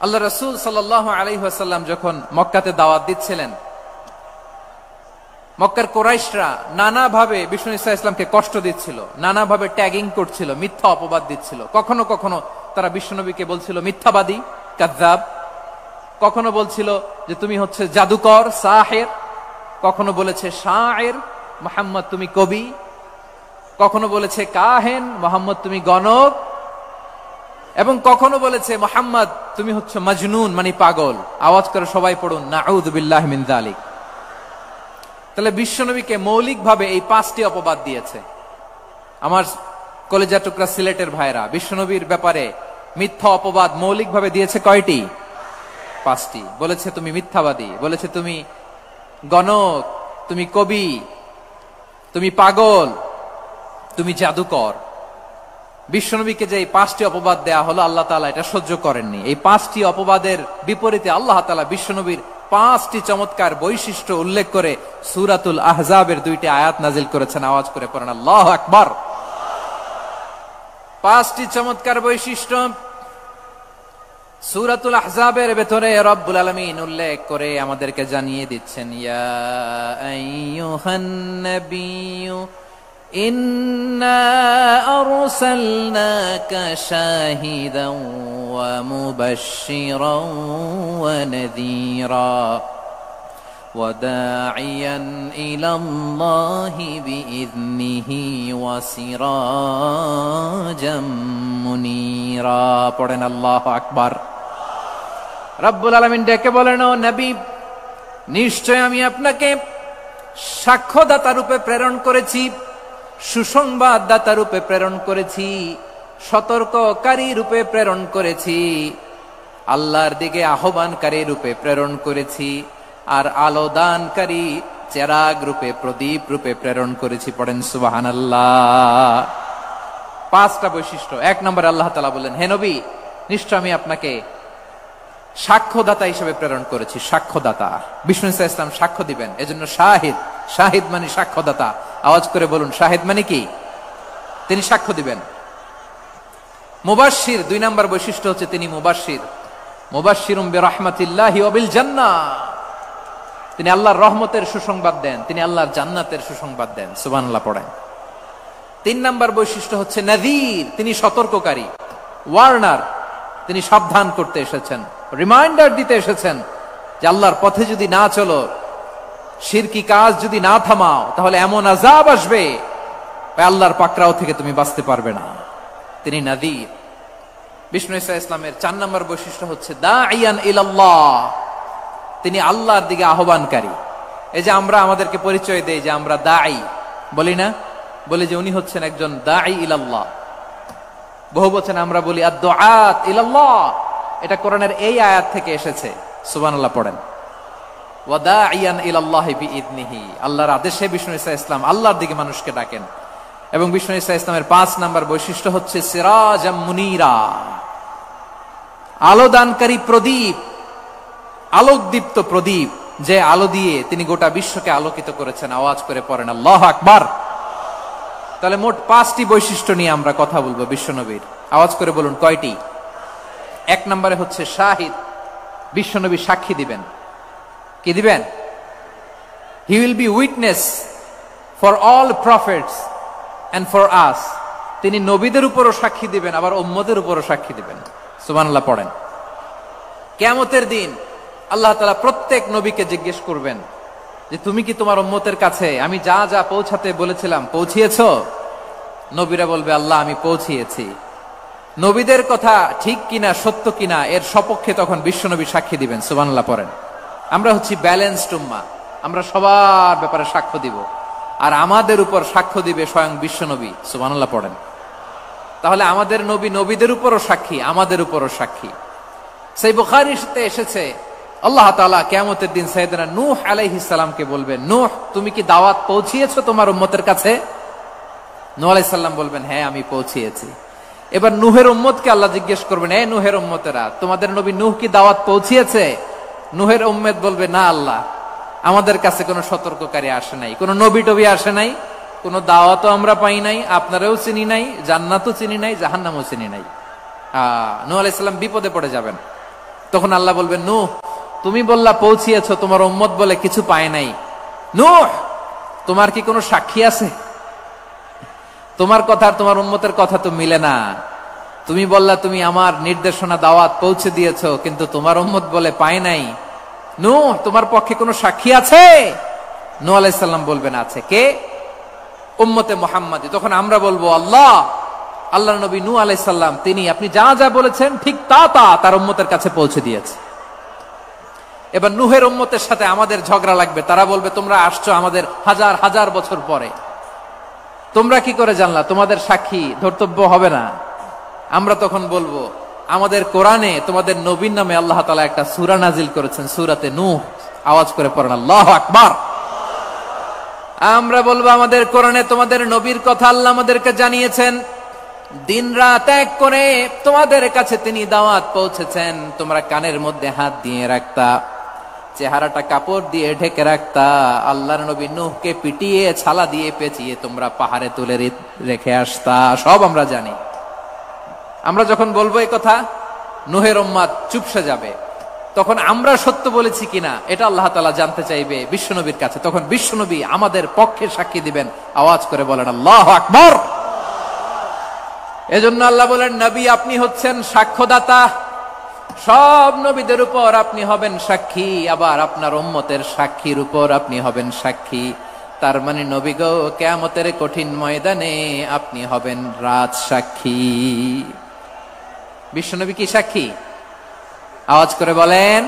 আল্লাহ রাসূল সাল্লাল্লাহু আলাইহি ওয়াসাল্লাম যখন মক্কাতে দাওয়াত দিচ্ছিলেন, মক্কার কুরাইশরা নানাভাবে বিষ্ণু ঈসা ইসলামকে কষ্ট দিচ্ছিল, নানাভাবে ট্যাগিং করছিল, মিথ্যা অপবাদ দিচ্ছিল। কখনো কখনো তারা বিশ্বনবীকে বলছিল মিথ্যাবাদী, কাযযাব। কখনো বলছিল যে তুমি হচ্ছে জাদুকর, সাহের। কখনো বলেছে শায়ের, মুহাম্মদ তুমি কবি। কখনো বলেছে কাহেন, মুহাম্মদ তুমি গণক। এবং কখনো বলেছে মুহাম্মদ তুমি হচ্ছে মাজনুন, মানে পাগল। আওয়াজ করে সবাই পড়ুন নাউযু বিল্লাহি মিন যালিক। তাহলে বিশ্বনবীকে মৌলিকভাবে এই 5টি অপবাদ দিয়েছে। আমার কলেজা টুকরা সিলেটের ভাইরা, বিশ্বনবীর ব্যাপারে মিথ্যা অপবাদ মৌলিকভাবে দিয়েছে কয়টি? 5টি। বলেছে তুমি মিথ্যাবাদী, বলেছে তুমি গণক, তুমি কবি, তুমি পাগল, তুমি জাদুকর। বিশ্বনবীকে যে এই 5টি অপবাদ দেয়া হলো, আল্লাহ তাআলা এটা সহ্য করেননি। এই 5টি অপবাদের বিপরীতে আল্লাহ তাআলা বিশ্বনবীর 5টি চমৎকার বৈশিষ্ট্য উল্লেখ করে সূরাতুল আহজাবের 2টি আয়াত নাজিল করেছেন। আওয়াজ করে পড়েন আল্লাহু আকবার। 5টি চমৎকার বৈশিষ্ট্য সূরাতুল আহজাবের ভেতরে রব্বুল আলামিন উল্লেখ করে আমাদেরকে জানিয়ে দিচ্ছেন, ইয়া আইয়ুহান নাবিয়্যু ইন্না আরসালনাকা শাহিদান ওয়া মুবাশশিরান ওয়া নাযীরা ওয়া দাঈয়ান ইলাল্লাহি বিইذনিহি ওয়া সিরাজাম মুনীরা। পড়েন আল্লাহু আকবার। রব্বুল আলামিন ডেকে বলেন, ও নবী, নিশ্চয় আমি আপনাকে সাক্ষ্যদাতা রূপে প্রেরণ করেছি, সুসংবাদদাতা রূপে প্রেরণ করেছি, সতর্ককারী রূপে প্রেরণ করেছি, আল্লাহর দিকে আহ্বানকারী রূপে প্রেরণ করেছি, আর আলো দানকারী চেরাগ রূপে, প্রদীপ রূপে প্রেরণ করেছি। পড়েন সুবহানাল্লাহ। 5টা বৈশিষ্ট্য। 1 নম্বরে আল্লাহ তাআলা বলেন, হে নবী, নিশ্চয় আমি আপনাকে সাক্ষ্যদাতা হিসেবে প্রেরণ করেছি। সাক্ষ্যদাতা, বিষ্ণু ঈসা ইসলাম সাক্ষ্য দিবেন, এজন্য শাহিদ। শাহিদ মানে সাক্ষ্যদাতা। আওয়াজ করে বলুন, শাহিদ মানে কি? তিনি সাক্ষ্য দিবেন। মুবাশশির, 2 নম্বর বৈশিষ্ট্য হচ্ছে তিনি মুবাশশির। মুবাশশিরুম বিরাহমাতিল্লাহি ওয়া বিল জান্নাহ। তিনি আল্লাহর রহমতের সুসংবাদ দেন, তিনি আল্লাহর জান্নাতের সুসংবাদ দেন। সুবহানাল্লাহ পড়েন। 3 নম্বর বৈশিষ্ট্য হচ্ছে নাযীর, তিনি সতর্ককারী, ওয়ার্নার। তিনি সাবধান করতে এসেছেন, রিমাইন্ডার দিতে এসেছেন যে আল্লাহর পথে যদি না চলো, শিরকি কাজ যদি না থামাও, তাহলে এমন আযাব আসবে আল্লাহর পাকড়াও থেকে তুমি বাঁচতে পারবে না। তিনি নাযীর। বিষ্ণু ঈসা ইসলামের 4 নম্বর বৈশিষ্ট্য হচ্ছে দাঈয়ান ইলাল্লাহ, তিনি আল্লাহর দিকে আহ্বানকারী। এই যে আমরা আমাদেরকে পরিচয় দেই যে আমরা দাঈ, বলি না? বলি যে উনি হচ্ছেন একজন দাঈ ইলাল্লাহ। বহু বচনে আমরা বলি আদ-দুআত ইলাল্লাহ। এটা কোরআনের এই আয়াত থেকে এসেছে। সুবহানাল্লাহ পড়েন। ওয়া দাঈয়ান ইলাল্লাহি বিইذনিহি, আল্লাহর আদেশে বিষ্ণু ঈসা ইসলাম আল্লাহর দিকে মানুষকে ডাকেন। এবং বিষ্ণু ঈসা ইসলামের 5 নাম্বার বৈশিষ্ট্য হচ্ছে সিরাজাম মুনীরা, আলোদানকারী প্রদীপ, আলোকদীপ্ত প্রদীপ, যে আলো দিয়ে তিনি গোটা বিশ্বকে আলোকিত করেছেন। আওয়াজ করে পড়েন আল্লাহু আকবার। তাহলে মোট 5টি বৈশিষ্ট্য নিয়ে আমরা কথা বলবো বিশ্বনবীর। আওয়াজ করে বলুন কয়টি? 1 নম্বরে হচ্ছে শাহিদ, বিশ্বনবী সাক্ষী দিবেন। কি দিবেন? He will be witness for all prophets and for us. তিনি নবীদের উপরও সাক্ষী দিবেন, আবার উম্মতের উপরও সাক্ষী দিবেন। সুবহানাল্লাহ পড়েন। কিয়ামতের দিন আল্লাহ তাআলা প্রত্যেক নবীকে জিজ্ঞেস করবেন যে তুমি কি তোমার উম্মতের কাছে আমি যা যা পৌঁছাতে বলেছিলাম পৌঁছিয়েছো? নবীরা বলবে আল্লাহ আমি পৌঁছিয়েছি। নবীদের কথা ঠিক কিনা, সত্য কিনা, এর সপক্ষে তখন বিশ্বনবী সাক্ষী দিবেন। সুবহানাল্লাহ পড়েন। আমরা হচ্ছি ব্যালেন্সড উম্মাহ, আমরা সবার ব্যাপারে সাক্ষ্য দিব, আর আমাদের উপর সাক্ষ্য দিবে স্বয়ং বিশ্বনবী। সুবহানাল্লাহ পড়েন। তাহলে আমাদের নবী নবীদের উপরও সাক্ষী, আমাদের উপরও সাক্ষী। সেই বুখারীতে এসেছে আল্লাহ তাআলা কিয়ামতের দিন সাইয়েদনা নূহ আলাইহিস সালামকে বলবেন, নূহ তুমি কি দাওয়াত পৌঁছিয়েছো তোমার উম্মতের কাছে? নূহ আলাইহিস সালাম বলবেন হ্যাঁ আমি পৌঁছিয়েছি। এবার নূহের উম্মতকে আল্লাহ জিজ্ঞেস করবেন, এই নূহের উম্মতেরা তোমাদের নবী নূহ কি দাওয়াত পৌঁছিয়েছে? নূহের উম্মত বলবে না আল্লাহ, আমাদের কাছে কোনো সতর্ককারী আসে নাই, কোনো নবী টবি আসে নাই, কোনো দাওয়াতও আমরা পাই নাই, আপনারাও চিনি নাই, জান্নাতও চিনি নাই, জাহান্নামও চিনি নাই। নূহ আলাইহিস সালাম বিপদে পড়ে যাবেন। তখন আল্লাহ বলবেন নূহ তুমি বললা পৌঁছিয়েছো, তোমার উম্মত বলে কিছু পায় নাই। নূহ তোমার কি কোনো সাক্ষী আছে? তোমার কথা আর তোমার উম্মতের কথা তো মিলে না। তুমি বললা তুমি আমার নির্দেশনা দাওয়াত পৌঁছে দিয়েছো, কিন্তু তোমার উম্মত বলে পায় নাই। নূহ তোমার পক্ষে কোনো সাক্ষী আছে? নূহ আলাইহিস সালাম বলবেন আছে। কে? উম্মতে মুহাম্মাদী। তখন আমরা বলবো আল্লাহ, আল্লাহর নবী নূহ আলাইহিস সালাম তিনি আপনি যা যা বলেছেন ঠিক তা তা তার উম্মতের কাছে পৌঁছে দিয়েছে। এবার নূহের উম্মতের সাথে আমাদের ঝগড়া লাগবে। তারা বলবে তোমরা আসছো আমাদের হাজার হাজার বছর পরে, তোমরা কি করে জানলা? তোমাদের সাক্ষী ধর্তব্য হবে না। আমরা তখন বলবো আমাদের কোরআনে তোমাদের নবীর নামে আল্লাহ তাআলা একটা সূরা নাজিল করেছেন, সূরাতে নূহ। আওয়াজ করে পড়েন আল্লাহু আকবার। আমরা বলবো আমাদের কোরআনে তোমাদের নবীর কথা আল্লাহ আমাদেরকে জানিয়েছেন, দিন রাত এক করে তোমাদের কাছে তিনি দাওয়াত পৌঁছেছেন। তোমরা কানের মধ্যে হাত দিয়ে রাখতা, চেহারাটা কাপড় দিয়ে ঢেকে রাখতা, আল্লাহর নবী নূহকে পিটিয়ে ছালা দিয়ে পেঁচিয়ে তোমরা পাহাড়ে তুলে রেখে আসতা। সব আমরা জানি। আমরা যখন বলবো এই কথা, নূহের উম্মত চুপসে যাবে। তখন আমরা সত্য বলেছি কিনা এটা আল্লাহ তাআলা জানতে চাইবে বিশ্বনবীর কাছে। তখন বিশ্বনবী আমাদের পক্ষে সাক্ষী দিবেন। আওয়াজ করে বলেন আল্লাহু আকবার। এজন্য আল্লাহ বলেন নবী আপনি হচ্ছেন সাক্ষ্যদাতা, সব নবীদের উপর আপনি হবেন সাক্ষী, আবার আপনার উম্মতের সাক্ষীর উপর আপনি হবেন সাক্ষী। তার মানে নবী গো কিয়ামতের কঠিন ময়দানে আপনি হবেন রাজ সাক্ষী। বিশ্বনবী কি সাক্ষী? আওয়াজ করে বলেন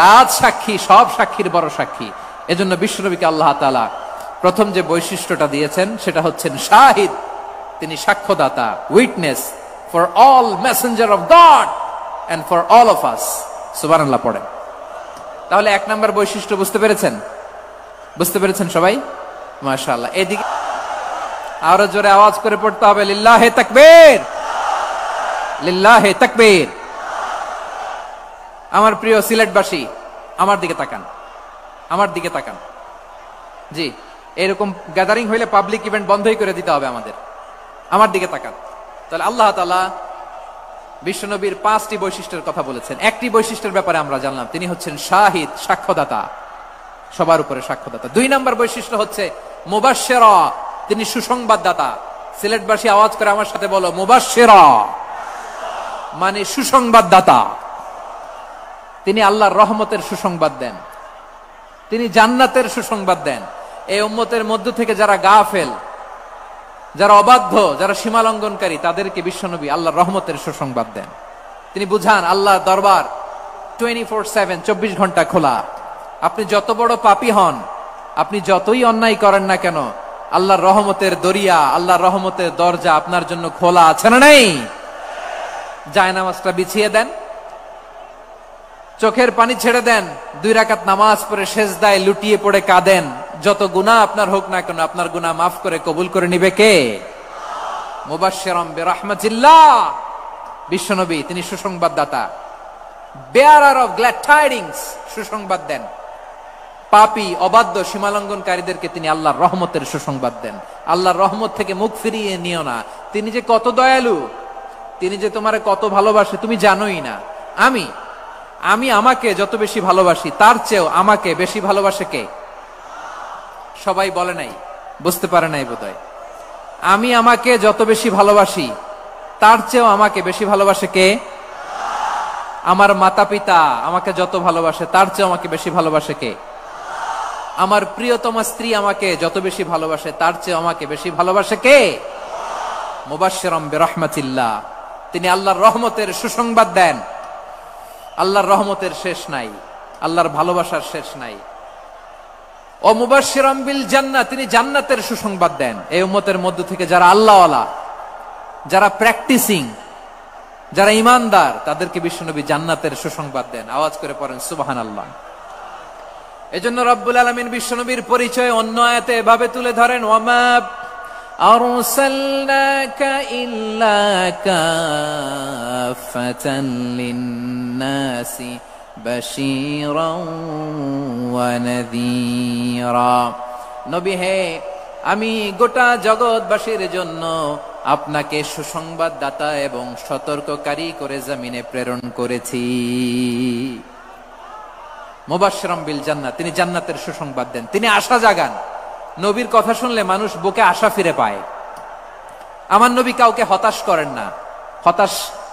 রাজ সাক্ষী, সব সাক্ষীর বড় সাক্ষী। এজন্য বিশ্বনবীকে আল্লাহ তাআলা প্রথম যে বৈশিষ্ট্যটা দিয়েছেন সেটা হচ্ছেন শাহিদ। তিনি সাক্ষ্যদাতা, witness for all messenger of God and for all of us. সুবহানাল্লাহ পড়েন। তাহলে 1 নম্বর বৈশিষ্ট্য বুঝতে পেরেছেন? বুঝতে পেরেছেন সবাই? মাশাআল্লাহ। এদিকে আরো জোরে আওয়াজ করে পড়তে হবে লিল্লাহি তাকবীর, লিল্লাহি তাকবীর। আমার প্রিয় সিলেটবাসী আমার দিকে তাকান, আমার দিকে তাকান। জি, এরকম গ্যাদারিং হইলে পাবলিক ইভেন্ট বন্ধই করে দিতে হবে আমাদের। আমার দিকে তাকান। তাহলে আল্লাহ তাআলা বিশ্বনবীর 5টি বৈশিষ্ট্যের কথা বলেছেন। একটি বৈশিষ্ট্যের ব্যাপারে আমরা জানলাম, তিনি হচ্ছেন শাহিদ, সাক্ষ্যদাতা, সবার উপরে সাক্ষ্যদাতা। 2 নম্বর বৈশিষ্ট্য হচ্ছে মুবাশশিরা, তিনি সুসংবাদদাতা। সিলেটবাসী আওয়াজ করে আমার সাথে বলো মুবাশশিরা, মানে সুসংবাদদাতা। তিনি আল্লাহর রহমতের সুসংবাদ দেন, তিনি জান্নাতের সুসংবাদ দেন। এই উম্মতের মধ্য থেকে যারা গাফেল, যারা অবাধ্য, যারা সীমালঙ্ঘনকারী, তাদেরকে বিশ্বনবী আল্লাহর রহমতের সুসংবাদ দেন। তিনি বুঝান আল্লাহর দরবার 24/7, 24 ঘন্টা খোলা। আপনি যত বড় পাপী হন, আপনি যতই অন্যায় করেন না কেন, আল্লাহর রহমতের দরিয়া, আল্লাহর রহমতের দরজা আপনার জন্য খোলা আছে না নেই? জায়নামাজটা বিছিয়ে দেন, চোখের পানি ছেড়ে দেন, 2 রাকাত নামাজ পড়ে সেজদায় লুটিয়ে পড়ে কাঁদেন, যত গুনাহ আপনার হোক না কেন আপনার গুনাহ মাফ করে কবুল করে নিবে কে? মুবাশশিরাম বিরহমাতিল্লাহ, বিশ্বনবী তিনি সুসংবাদদাতা, বেয়ারার অফ গ্ল্যাড টাইডিংস, সুসংবাদ দেন। পাপী অবাধ্য সীমালঙ্ঘনকারীদেরকে তিনি আল্লাহর রহমতের সুসংবাদ দেন। আল্লাহর রহমত থেকে মুখ ফিরিয়ে নিও না। তিনি যে কত দয়ালু, তিনি যে তোমারে কত ভালোবাসে তুমি জানোই না। আমি আমাকে যত বেশি ভালোবাসি তার চেয়েও আমাকে বেশি ভালোবাসে কে? সবাই বলে নাই, বুঝতে পারে নাই বোধহয়। আমি আমাকে যত বেশি ভালোবাসি তার চেয়েও আমাকে বেশি ভালোবাসে কে? আমার মাতা পিতা আমাকে যত ভালোবাসে তার চেয়েও আমাকে বেশি ভালোবাসে কে? আমার প্রিয়তমা স্ত্রী আমাকে যত বেশি ভালোবাসে তার চেয়ে আমাকে বেশি ভালোবাসে কে? মুবাশশিরাম বিরহমাতিল্লাহ, তিনি আল্লাহর রহমতের সুসংবাদ দেন। আল্লাহর রহমতের শেষ নাই, আল্লাহর ভালোবাসার শেষ নাই। ও মুবাশশিরাম বিল জান্নাহ, তিনি জান্নাতের সুসংবাদ দেন। এই উম্মতের মধ্য থেকে যারা আল্লাহওয়ালা, যারা প্র্যাকটিসিং, যারা ঈমানদার, তাদেরকে বিশ্বনবী জান্নাতের সুসংবাদ দেন। আওয়াজ করে পড়েন সুবহানাল্লাহ। এজন্য রব্বুল আলামিন বিশ্বনবীর পরিচয় অন্য আয়াতে এভাবে তুলে ধরেন, ওয়ামা আরসালনাকা ইল্লা কাফাতান লিন-নাসি বাশীরাও ওয়া নাযীরা। নবী হে, আমি গোটা জগৎবাসীর জন্য আপনাকে সুসংবাদদাতা এবং সতর্ককারী করে জমিনে প্রেরণ করেছি। মুবাশশিরাম বিল জান্নাহ, তিনি জান্নাতের সুসংবাদ দেন, তিনি আশা জাগান। নবীর কথা শুনলে মানুষ বুকে আশা ফিরে পায়। আমার নবী কাউকে হতাশ করেন না।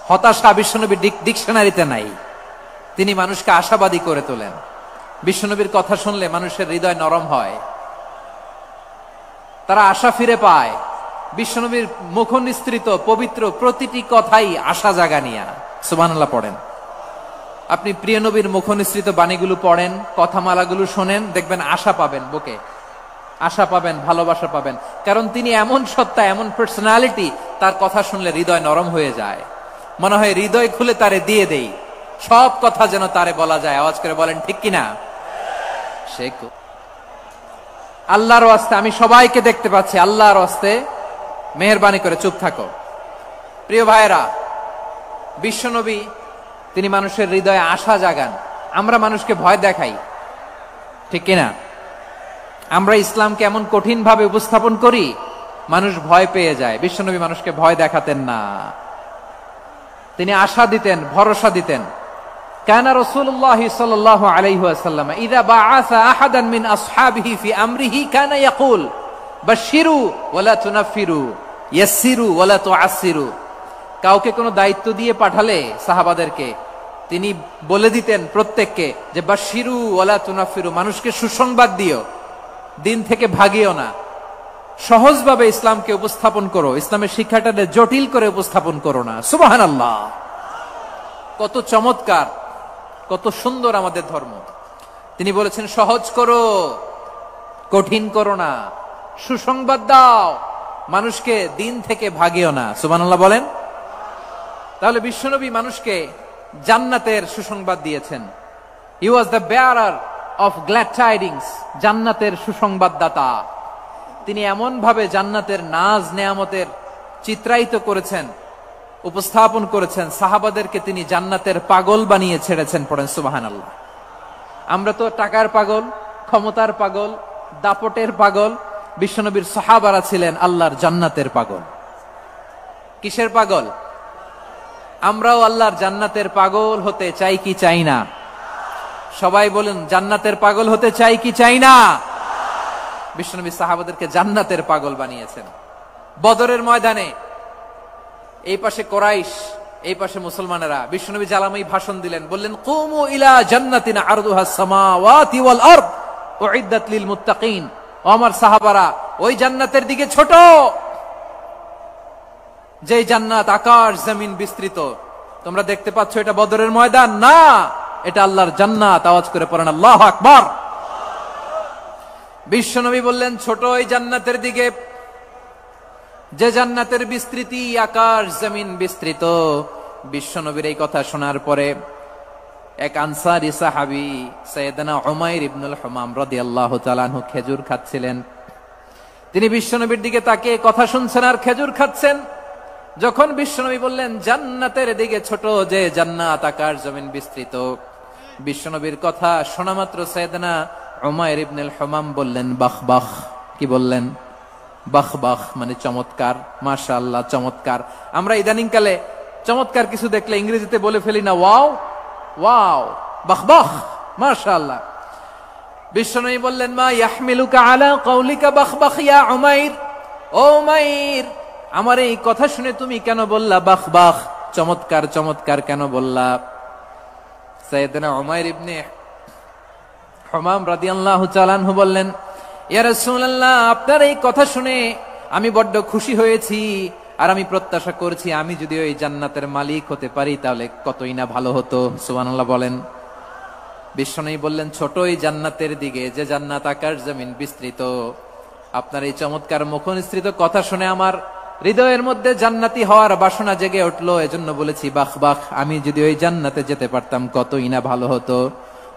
হতাশা বিশ্বনবীর ডিকশনারিতে নাই। তিনি মানুষকে আশাবাদী করে তোলেন। বিশ্বনবীর কথা শুনলে মানুষের হৃদয় নরম হয়, তারা আশা ফিরে পায়। বিশ্বনবীর মুখ নিঃসৃত পবিত্র প্রতিটি কথাই আশা জাগানিয়া। সুবহানাল্লাহ পড়েন। আপনি প্রিয় নবীর মুখ নিঃসৃত বাণীগুলো পড়েন, কথামালাগুলো শোনেন, দেখবেন আশা পাবেন, বুকে আশা পাবেন, ভালোবাসা পাবেন। কারণ তিনি এমন সত্তা, এমন পার্সোনালিটি, তার কথা শুনলে হৃদয় নরম হয়ে যায়। মনে হয় হৃদয় খুলে তারে দিয়ে দেই, সব কথা যেন তারে বলা যায়। আওয়াজ করে বলেন ঠিক কিনা? শেখ আল্লাহর ওয়াস্তে, আমি সবাইকে দেখতে পাচ্ছি, আল্লাহর ওয়াস্তে মেহেরবানি করে চুপ থাকো। প্রিয় ভাইরা, বিশ্বনবী তিনি মানুষের হৃদয়ে আশা জাগান। আমরা মানুষকে ভয় দেখাই, ঠিক কিনা? আমরা ইসলামকে এমন কঠিন ভাবে উপস্থাপন করি, মানুষ ভয় পেয়ে যায়। বিশ্বনবী মানুষকে ভয় দেখাতেন না, তিনি আশা দিতেন, ভরসা দিতেন। কানা রাসূলুল্লাহ সাল্লাল্লাহু আলাইহি ওয়াসাল্লাম ইযা বাআসা আহাদান মিন আসহাবিহি ফি আমরিহি কানা ইয়াকুল বাশশিরু ওয়ালা তুনাফিরু ইয়াসসিরু ওয়ালা তুআসসিরু। কাউকে কোনো দায়িত্ব দিয়ে পাঠালে সাহাবাদেরকে তিনি বলে দিতেন প্রত্যেককে যে বাশশিরু ওয়ালা তুনাফিরু, মানুষকে সুসংবাদ দিও, দিন থেকে ভাগিও না, সহজভাবে ইসলামকে উপস্থাপন করো, ইসলামের শিক্ষাটাকে জটিল করে উপস্থাপন করো না। সুবহানাল্লাহ, কত চমৎকার, কত সুন্দর আমাদের ধর্ম। তিনি বলেছেন সহজ করো, কঠিন করো না, সুসংবাদ দাও, মানুষকে দিন থেকে ভাগিও না। সুবহানাল্লাহ বলেন। তাহলে বিশ্বনবী মানুষকে জান্নাতের সুসংবাদ দিয়েছেন। He was the bearer of glad tidings, জান্নাতের সুসংবাদদাতা। তিনি এমন ভাবে জান্নাতের নাজ নেয়ামতের চিত্রায়িত করেছেন, উপস্থাপন করেছেন, সাহাবাদেরকে তিনি জান্নাতের পাগল বানিয়ে ছেড়েছেন। পড়েন সুবহানাল্লাহ। আমরা তো টাকার পাগল, ক্ষমতার পাগল, দাপটের পাগল। বিশ্বনবীর সাহাবারা ছিলেন আল্লাহর জান্নাতের পাগল। কিসের পাগল? আমরাও আল্লাহর জান্নাতের পাগল হতে চাই কি চাই না? সবাই বলুন, জান্নাতের পাগল হতে চাই কি চাই না? বিশ্বনবী সাহাবাদেরকে জান্নাতের পাগল বানিয়েছেন। বদরের ময়দানে এই পাশে কোরাইশ, এই পাশে মুসলমানেরা। বিশ্বনবী জালামাই ভাষণ দিলেন, বললেন কুমু ইলা জান্নাতিন আরদুহাস সামাওয়াতি ওয়াল আরদ উইদ্দাত লিল মুত্তাকিন। ও আমার সাহাবারা, ওই জান্নাতের দিকে ছোট, যে জান্নাত আকাশ জমিন বিস্তৃত। তোমরা দেখতে পাচ্ছ এটা বদরের ময়দান না, এটা আল্লাহর জান্নাত। আওয়াজ করে পড়েন আল্লাহু আকবার। বিশ্বনবী বললেন ছোট ওই জান্নাতের দিকে, যে জান্নাতের বিস্তৃতি আকাশ জমিন বিস্তৃত। বিশ্বনবীর এই কথা শোনার পরে এক আনসারী সাহাবী সাইয়েদনা উমাইর ইবনুল হুমাম রাদিয়াল্লাহু তাআলা আনহু খেজুর খাচ্ছিলেন। তিনি বিশ্বনবীর দিকে তাকিয়ে কথা শুনছেন আর খেজুর খাচ্ছেন। যখন বিশ্বনবী বললেন জান্নাতের দিকে ছোট যে জান্নাত আকাশ জমিন বিস্তৃত, বিশ্বনবীর কথা শোনা মাত্র সাইয়েদনা উমাইর ইবনুল হুমাম বললেন বাহ বাহ। কি বললেন? বাহ বাহ মানে চমৎকার, মাশাআল্লাহ চমৎকার। আমরা ইদানিং কালে চমৎকার কিছু দেখলে ইংরেজিতে বলে ফেলি না ওয়াও ওয়াও, বাহ বাহ, মাশাআল্লাহ। বিশ্বনবী বললেন মা ইয়াহমিলুকা আলা কাউলিকা বাহ বাহ ইয়া উমাইর, ও উমাইর আমার এই কথা শুনে তুমি কেন বললা বাহ বাহ, চমৎকার চমৎকার কেন বললা? সাইয়েদনা উমাইর ইবনে হুমাম রাদিয়াল্লাহু তাআলা আনহু বললেন ইয়া রাসূলুল্লাহ, আপনার এই কথা শুনে আমি বড্ড খুশি হয়েছি, আর আমি প্রত্যাশা করছি আমি যদি ওই জান্নাতের মালিক হতে পারি তাহলে কতই না ভালো হতো। সুবহানাল্লাহ বলেন। বিশ্বনবী বললেন ছোট এই জান্নাতের দিকে যে জান্নাত আকাশ জমিন বিস্তৃত। আপনার এই চমৎকার মুখনিসৃত কথা শুনে আমার হৃদয়ের মধ্যে জান্নাতি হওয়ার বাসনা জেগে উঠলো, এজন্য বলেছি বাহ বাহ, আমি যদি ওই জান্নাতে যেতে পারতাম কতই না ভালো হতো।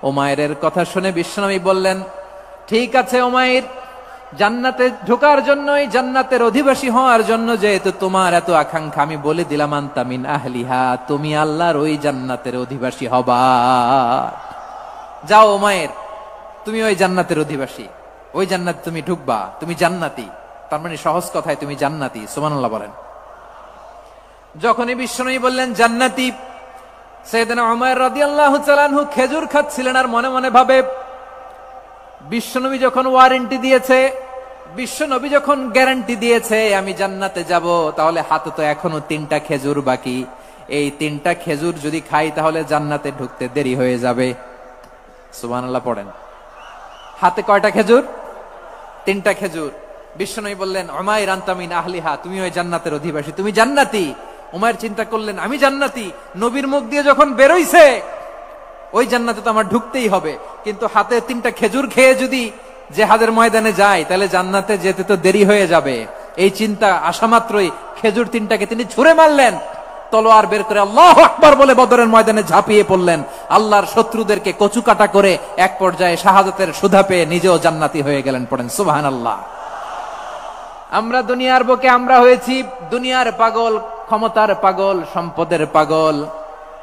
উমাইরের কথা শুনে বিশ্বনবী বললেন ঠিক আছে উমাইর, জান্নাতে ঢোকার জন্য, এই জান্নাতের অধিবাসী হওয়ার জন্য যেহেতু তোমার এত আকাঙ্ক্ষা, আমি বলে দিলাম আনতা মিন আহলিহা, তুমি আল্লাহর ওই জান্নাতের অধিবাসী হবা। যাও উমাইর, তুমি ওই জান্নাতের অধিবাসী, ওই জান্নাতে তুমি ঢুকবা, তুমি জান্নাতি। তার মানে সহজ কথায় তুমি জান্নাতি। সুবহানাল্লাহ বলেন। যখনই বিশ্বনবী বললেন জান্নাতি, সাইয়েদনা উমাইর রাদিয়াল্লাহু তাআলা আনহু খেজুর খাচ্ছিলেন আর মনে মনে ভাবে বিশ্বনবী যখন ওয়ারেন্টি দিয়েছে, বিশ্বনবী যখন গ্যারান্টি দিয়েছে আমি জান্নাতে যাব, তাহলে হাতে তো এখনো 3টা খেজুর বাকি। এই 3টা খেজুর যদি খাই তাহলে জান্নাতে ঢুকতে দেরি হয়ে যাবে। সুবহানাল্লাহ পড়েন। হাতে কয়টা খেজুর? 3টা খেজুর। বিশ্বনবী বললেন উমাইর আনতা মিন আহলিহা, তুমি ওই জান্নাতের অধিবাসী, তুমি জান্নাতি। উমাইর চিন্তা করলেন আমি জান্নাতি, নবীর মুখ দিয়ে যখন বেরোইছে ওই জান্নাতে তো আমার ঢুকতেই হবে, কিন্তু হাতে 3টা খেজুর খেয়ে যদি জিহাদের ময়দানে যায় তাহলে জান্নাতে যেতে তো দেরি হয়ে যাবে। এই চিন্তা আসা মাত্রই খেজুর 3টাকে তিনি ছুঁড়ে মারলেন, তলোয়ার বের করে আল্লাহু আকবার বলে বদরের ময়দানে ঝাঁপিয়ে পড়লেন। আল্লাহর শত্রুদেরকে কচুকাটা করে এক পর্যায়ে শাহাদাতের সুধা পেয়ে নিজেও জান্নাতি হয়ে গেলেন। পড়েন সুবহানাল্লাহ। আমরা দুনিয়ার বুকে আমরা হয়েছি দুনিয়ার পাগল, ক্ষমতার পাগল, সম্পদের পাগল,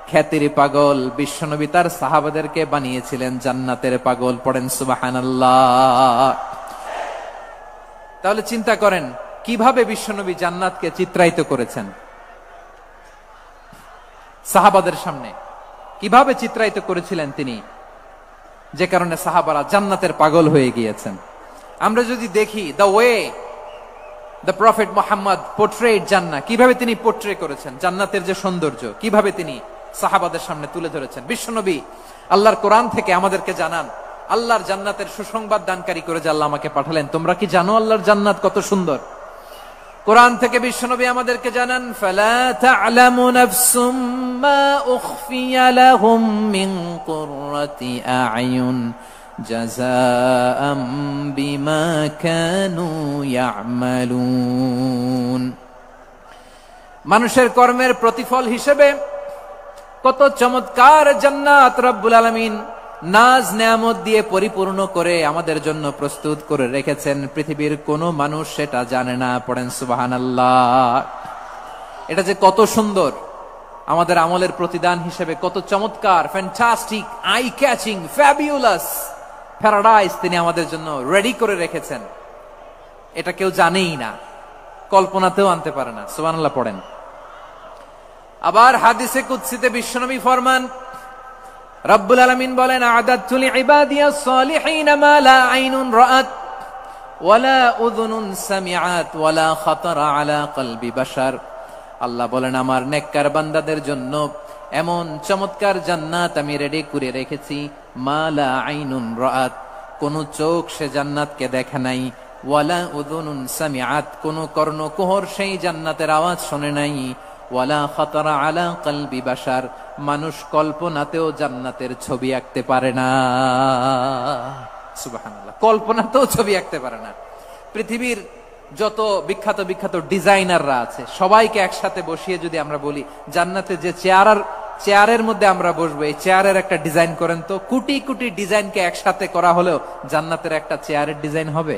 খ্যাতির পাগল। বিশ্বনবী তার সাহাবাদেরকে বানিয়েছিলেন জান্নাতের পাগল। পড়েন সুবহানাল্লাহ। তাহলে চিন্তা করেন কিভাবে বিশ্বনবী জান্নাতকে চিত্রায়িত করেছেন সাহাবাদের সামনে, কিভাবে চিত্রায়িত করেছিলেন তিনি, যে কারণে সাহাবারা জান্নাতের পাগল হয়ে গিয়েছেন। আমরা যদি দেখি the way the prophet Muhammad portrait জান্নাত, কিভাবে তিনি পোর্ট্রে করেছেন জান্নাতের যে সৌন্দর্য, কিভাবে তিনি সাহাবাদের সামনে তুলে ধরেছেন। বিশ্বনবী আল্লাহর কোরআন থেকে আমাদেরকে জানান আল্লাহর জান্নাতের সুসংবাদ দানকারী করে যে আল্লাহ আমাকে পাঠালেন। তোমরা কি জানো আল্লাহর জান্নাত কত সুন্দর? কোরআন থেকে বিশ্বনবী আমাদেরকে জানান ফালা তা'লামু নাফসুম মা উখফিয়া লাহুম মিন কুররাতি আ'য়ুন জাযাআম বিমা কানু ইয়া'মালুন। মানুষের কর্মের প্রতিফল হিসেবে কত চমৎকার জান্নাত রব্বুল আলামিন নাজ নেয়ামত দিয়ে পরিপূর্ণ করে আমাদের জন্য প্রস্তুত করে রেখেছেন। পৃথিবীর কোনো মানুষ সেটা জানে না। পড়েন সুবহানাল্লাহ। এটা যে কত সুন্দর, আমাদের আমলের প্রতিদান হিসেবে কত চমৎকার, fantastic, eye catching, fabulous paradise তিনি আমাদের জন্য রেডি করে রেখেছেন। এটা কেউ জানেই না, কল্পনাতেও আনতে পারে না। সুবহানাল্লাহ পড়েন। আবার হাদিসে কুদসিতে বিশ্বনবী ফরমান, রব্বুল আলামিন বলেন আ'দাতু লিইবাদিয়াস সালিহিনা মা লা আইনুন রাআত ওয়ালা উযুনুন সামিআত ওয়ালা খাতারা আলা কলবি বাশার। আল্লাহ বলেন আমার নেককার বান্দাদের জন্য এমন চমৎকার জান্নাত আমি রেডি করে রেখেছি, মা লা আইনুন রাআত, কোন চোখ সে জান্নাতকে দেখে নাই, ওয়ালা উযুনুন সামিআত, কোন কর্ণকুহর সেই জান্নাতের আওয়াজ শুনে নাই, ওয়ালা খাতারা আলা কলবি বাশার, মানুষ কল্পনাতেও জান্নাতের ছবি আঁকতে পারে না। সুবহানাল্লাহ, কল্পনাতেও ছবি আঁকতে পারে না। পৃথিবীর যত বিখ্যাত বিখ্যাত ডিজাইনাররা আছে সবাইকে একসাথে বসিয়ে যদি আমরা বলি জান্নাতে যে চেয়ারের মধ্যে আমরা বসবো, এই চেয়ারের একটা ডিজাইন করেন তো। কোটি কোটি ডিজাইনকে একসাথে করা হলেও জান্নাতের একটা চেয়ারের ডিজাইন হবে?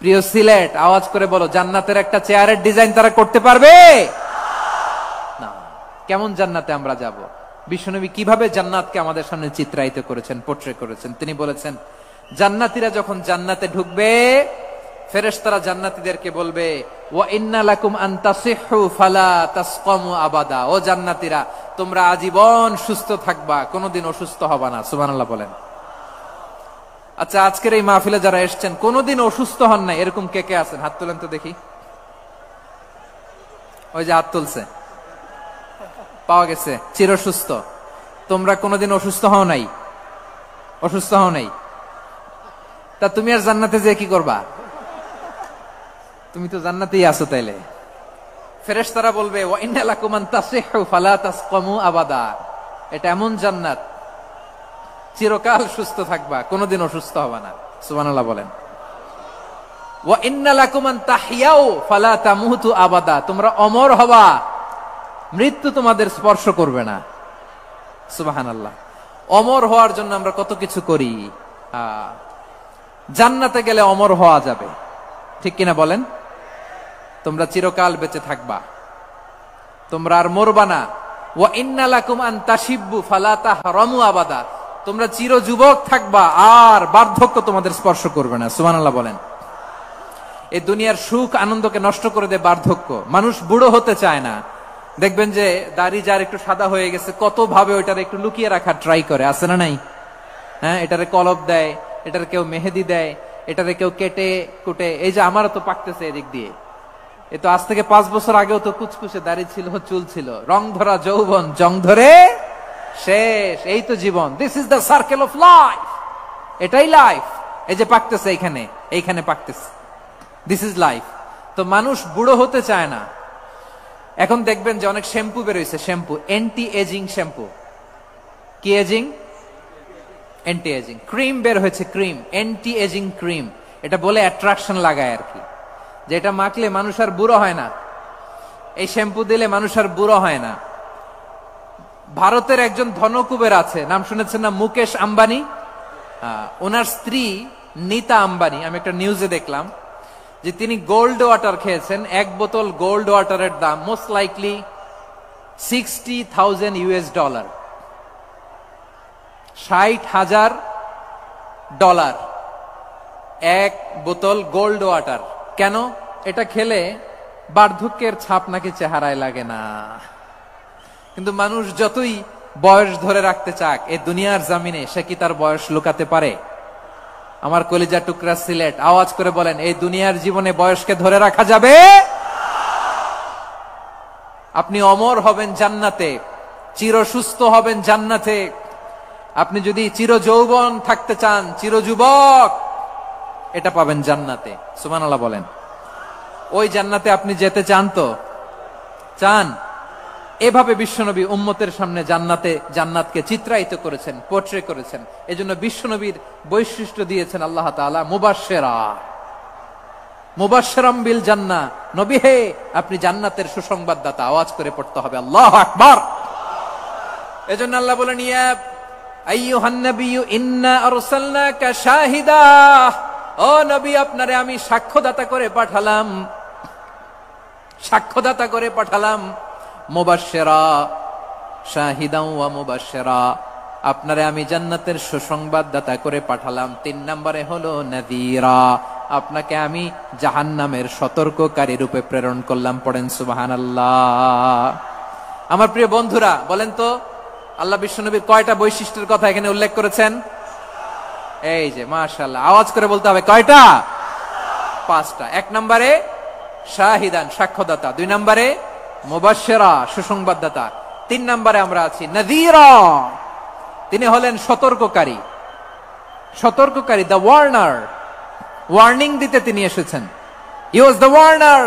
প্রিয় সিলেট, আওয়াজ করে বলো, জান্নাতের একটা চেয়ারের ডিজাইন তারা করতে পারবে না। কেমন জান্নাতে আমরা যাব? বিশ্বনবী কিভাবে জান্নাতকে আমাদের সামনে চিত্রায়িত করেছেন, পোট্রে করেছেন। তিনি বলেছেন, জান্নাতীরা যখন জান্নাতে ঢুকবে, ফেরেশতারা জান্নাতীদেরকে বলবে, ওয়া ইন্না লাকুম আন তাসিহু ফালা তাসকামু আবাদা। ও জান্নাতীরা, তোমরা আজীবন সুস্থ থাকবা, কোনোদিন অসুস্থ হবা না। সুবহানাল্লাহ বলেন। আচ্ছা, আজকের এই মাহফিলে যারা এসেছেন কোনোদিন অসুস্থ হন নাই, এরকম কে কে আছেন? হাত তোলেন তো দেখি। ওই যে হাত তুলছে, পাওয়া গেছে, চিরসুস্থ। তোমরা কোনোদিন অসুস্থ হও নাই? অসুস্থ হও নাই? তা তুমি আর জান্নাতে যে কি করবা? তুমি তো জান্নাতেই আছো তাইলে। ফেরেশতারা বলবে, ওয়া ইন্না লাকুম আন তাসিহু ফালা তাসকামু আবাদা। এটা এমন জান্নাত, চিরকাল সুস্থ থাকবা, কোনোদিন অসুস্থ হবা না। সুবহানাল্লাহ বলেন। ওয়া ইন্না লাকুম আন তাহইয়াউ ফালা তামুতু আবাদা। তোমরা অমর হবা, মৃত্যু তোমাদের স্পর্শ করবে না। সুবহানাল্লাহ। অমর হওয়ার জন্য আমরা কত কিছু করি। জান্নাতে গেলে অমর হওয়া যাবে, ঠিক কিনা বলেন? তোমরা চিরকাল বেঁচে থাকবা, তোমরা আর মরবা না। ওয়া ইন্না লাকুম আন তাশিব্বু ফালা তাহরামু আবাদা। তোমরা চির যুবক থাকবা, আর বার্ধক্য তোমাদের স্পর্শ করবে না। সুবহানাল্লাহ বলেন। এই দুনিয়ার সুখ আনন্দকে নষ্ট করে দেয় বার্ধক্য। মানুষ বুড়ো হতে চায় না। দেখবেন যে দাড়ি যার একটু সাদা হয়ে গেছে, কত ভাবে ওইটার একটু লুকিয়ে রাখার ট্রাই করে, আছে না নাই? হ্যাঁ, এটারে কলপ দেয়, এটার কেউ মেহেদি দেয়, এটারে কেউ কেটে কুটে। এই যে আমারও তো পাকতেছে এদিক দিয়ে, এ তো আজ থেকে 5 বছর আগেও তো কুচকুচে দাড়ি ছিল, চুল ছিল। রং ধরা যৌবন, জং ধরে শেষ। এই তো জীবন। This is the circle of life. এটাই লাইফ। এই যে পাকতেছে এইখানে, এইখানে পাকতেছে, দিস ইজ লাইফ। তো মানুষ বুড়ো হতে চায় না। এখন দেখবেন যে অনেক শ্যাম্পু বেরোইছে, শ্যাম্পু, অ্যান্টি এজিং শ্যাম্পু। কি এজিং? Anti ageing. ক্রিম বের হয়েছে, ক্রিম, অ্যান্টি এজিং ক্রিম। এটা বলে অ্যাট্রাকশন লাগায় আর কি, যে এটা মাখলে মানুষ আর বুড়ো হয় না, এই শ্যাম্পু দিলে মানুষ আর বুড়ো হয় না। ভারতের একজন ধনকুবের আছে, নাম শুনেছেন না? মুকেশ আম্বানি। ওনার স্ত্রী নীতা আম্বানি, আমি একটা নিউজে দেখলাম যে তিনি গোল্ড ওয়াটার খেয়েছেন। 1 বোতল গোল্ড ওয়াটারের দাম মোস্ট লাইকলি $60,000 $60,000 1 বোতল গোল্ড ওয়াটার। কেন? এটা খেলে বার্ধক্যের ছাপ নাকি চেহারায় লাগে না। কিন্তু মানুষ যতই বয়স ধরে রাখতে চাক এই দুনিয়ার জামিনে, সে কি তার বয়স লুকাতে পারে? আমার কলিজা টুকরা সিলেট, আওয়াজ করে বলেন, এই দুনিয়ার জীবনে বয়সকে ধরে রাখা যাবে? আপনি অমর হবেন জান্নাতে, চির সুস্থ হবেন জান্নাতে। আপনি যদি চির যৌবন থাকতে চান, চির যুবক, এটা পাবেন জান্নাতে। সুবহানাল্লাহ বলেন। ওই জান্নাতে আপনি যেতে চান তো? চান? এভাবে বিশ্বনবী উম্মতের সামনে জান্নাতকে চিত্রায়িত করেছেন, পোট্রে করেছেন। এজন্য বিশ্বনবীর বৈশিষ্ট্য দিয়েছেন আল্লাহ তাআলা মুবাশশিরা, মুবাশশিরাম বিল জান্নাহ। নবী হে, আপনি জান্নাতের সুসংবাদদাতা। আওয়াজ করে পড়তে হবে আল্লাহু আকবার। এজন্য আল্লাহ বলেন, ইয়া আইয়ুহান নাবিয়্যু ইন্না আরসালনাকা শাহিদা। ও নবী, আপনারে আমি সাক্ষ্যদাতা করে পাঠালাম, সাক্ষ্যদাতা করে পাঠালাম। মুবাশশিরা, শাহিদান ওয়া মুবাশশিরা, আপনারে আমি জান্নাতের সুসংবাদদাতা করে পাঠালাম। 3 নম্বরে হলো নাযীরা, আপনাকে আমি জাহান্নামের সতর্ককারী রূপে প্রেরণ করলাম। পড়েন সুবহানাল্লাহ। আমার প্রিয় বন্ধুরা, বলেন তো আল্লাহ বিশ্বনবীর কয়টা বৈশিষ্ট্যের কথা এখানে উল্লেখ করেছেন? এই যে মাশাআল্লাহ, আওয়াজ করে বলতে হবে, কয়টা? 5টা। 1 নম্বরে শাহিদান, সাক্ষ্যদাতা। 2 নম্বরে মুবাশশিরা, সুসংবাদদাতা। 3 নম্বরে আমরা আছি নাযীরা, তিনি হলেন সতর্ককারী। সতর্ককারী, দ্য ওয়ার্নার, ওয়ার্নিং দিতে তিনি এসেছেন। হি ওয়াজ দ্য ওয়ার্নার,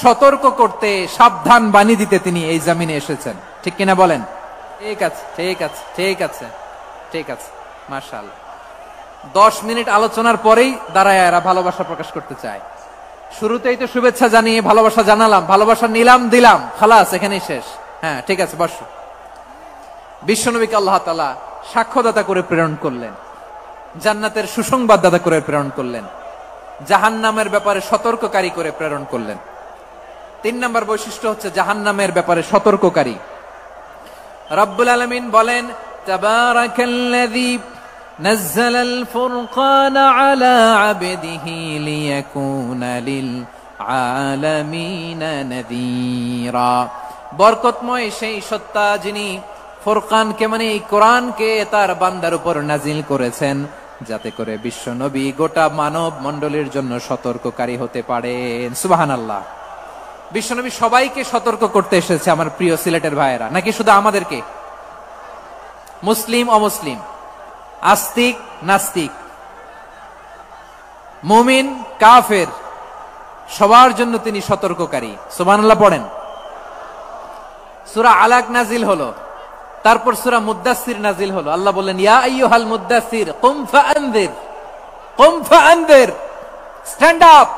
সতর্ক করতে, সাবধান বাণী দিতে তিনি এই জমিনে এসেছেন। ঠিক কিনা বলেন? ঠিক আছে, ঠিক আছে, ঠিক আছে, ঠিক আছে, মাশাআল্লাহ। 10 মিনিট আলোচনার পরেই দাঁড়ায় এরা ভালোবাসা প্রকাশ করতে চায়। শুরুতেই তো শুভেচ্ছা জানিয়ে ভালোবাসা জানালাম, ভালোবাসা নিলাম, দিলাম, খালাস, এখানেই শেষ। হ্যাঁ ঠিক আছে, বসো। বিশ্বনবীকে আল্লাহ তাআলা সাক্ষ্যদাতা করে প্রেরণ করলেন, জান্নাতের সুসংবাদদাতা করে প্রেরণ করলেন, জাহান্নামের ব্যাপারে সতর্ককারী করে প্রেরণ করলেন। 3 নম্বর বৈশিষ্ট্য হচ্ছে জাহান্নামের ব্যাপারে সতর্ককারী। রব্বুল আলামিন বলেন, তাবারাকাল্লাযী নাযালাল ফুরকানা আলা আবদিহি লিয়াকুনা লিল আলামিনা নাযীরা। বরকতময় সেই সত্তা যিনি ফুরকানকে মানে এই কোরআনকে তার বান্দার উপর নাজিল করেছেন, যাতে করে বিশ্ব নবী গোটা মানব মণ্ডলীর জন্য সতর্ককারী হতে পারেন। সুবহানাল্লাহ। বিশ্বনবী সবাইকে সতর্ক করতে এসেছে, আমার প্রিয় সিলেটের ভাইয়েরা, নাকি শুধু আমাদেরকে? মুসলিম অমুসলিম, আস্তিক নাস্তিক, মুমিন কাফের, সবার জন্য তিনি সতর্ককারী। সুবহানাল্লাহ পড়েন। সূরা আলাক নাজিল হলো, তারপর সূরা মুদ্দাসসির নাজিল হলো। আল্লাহ বললেন, ইয়া আইয়ুহাল মুদ্দাসসির কুম ফাআনযির, কুম ফাআনযির, stand up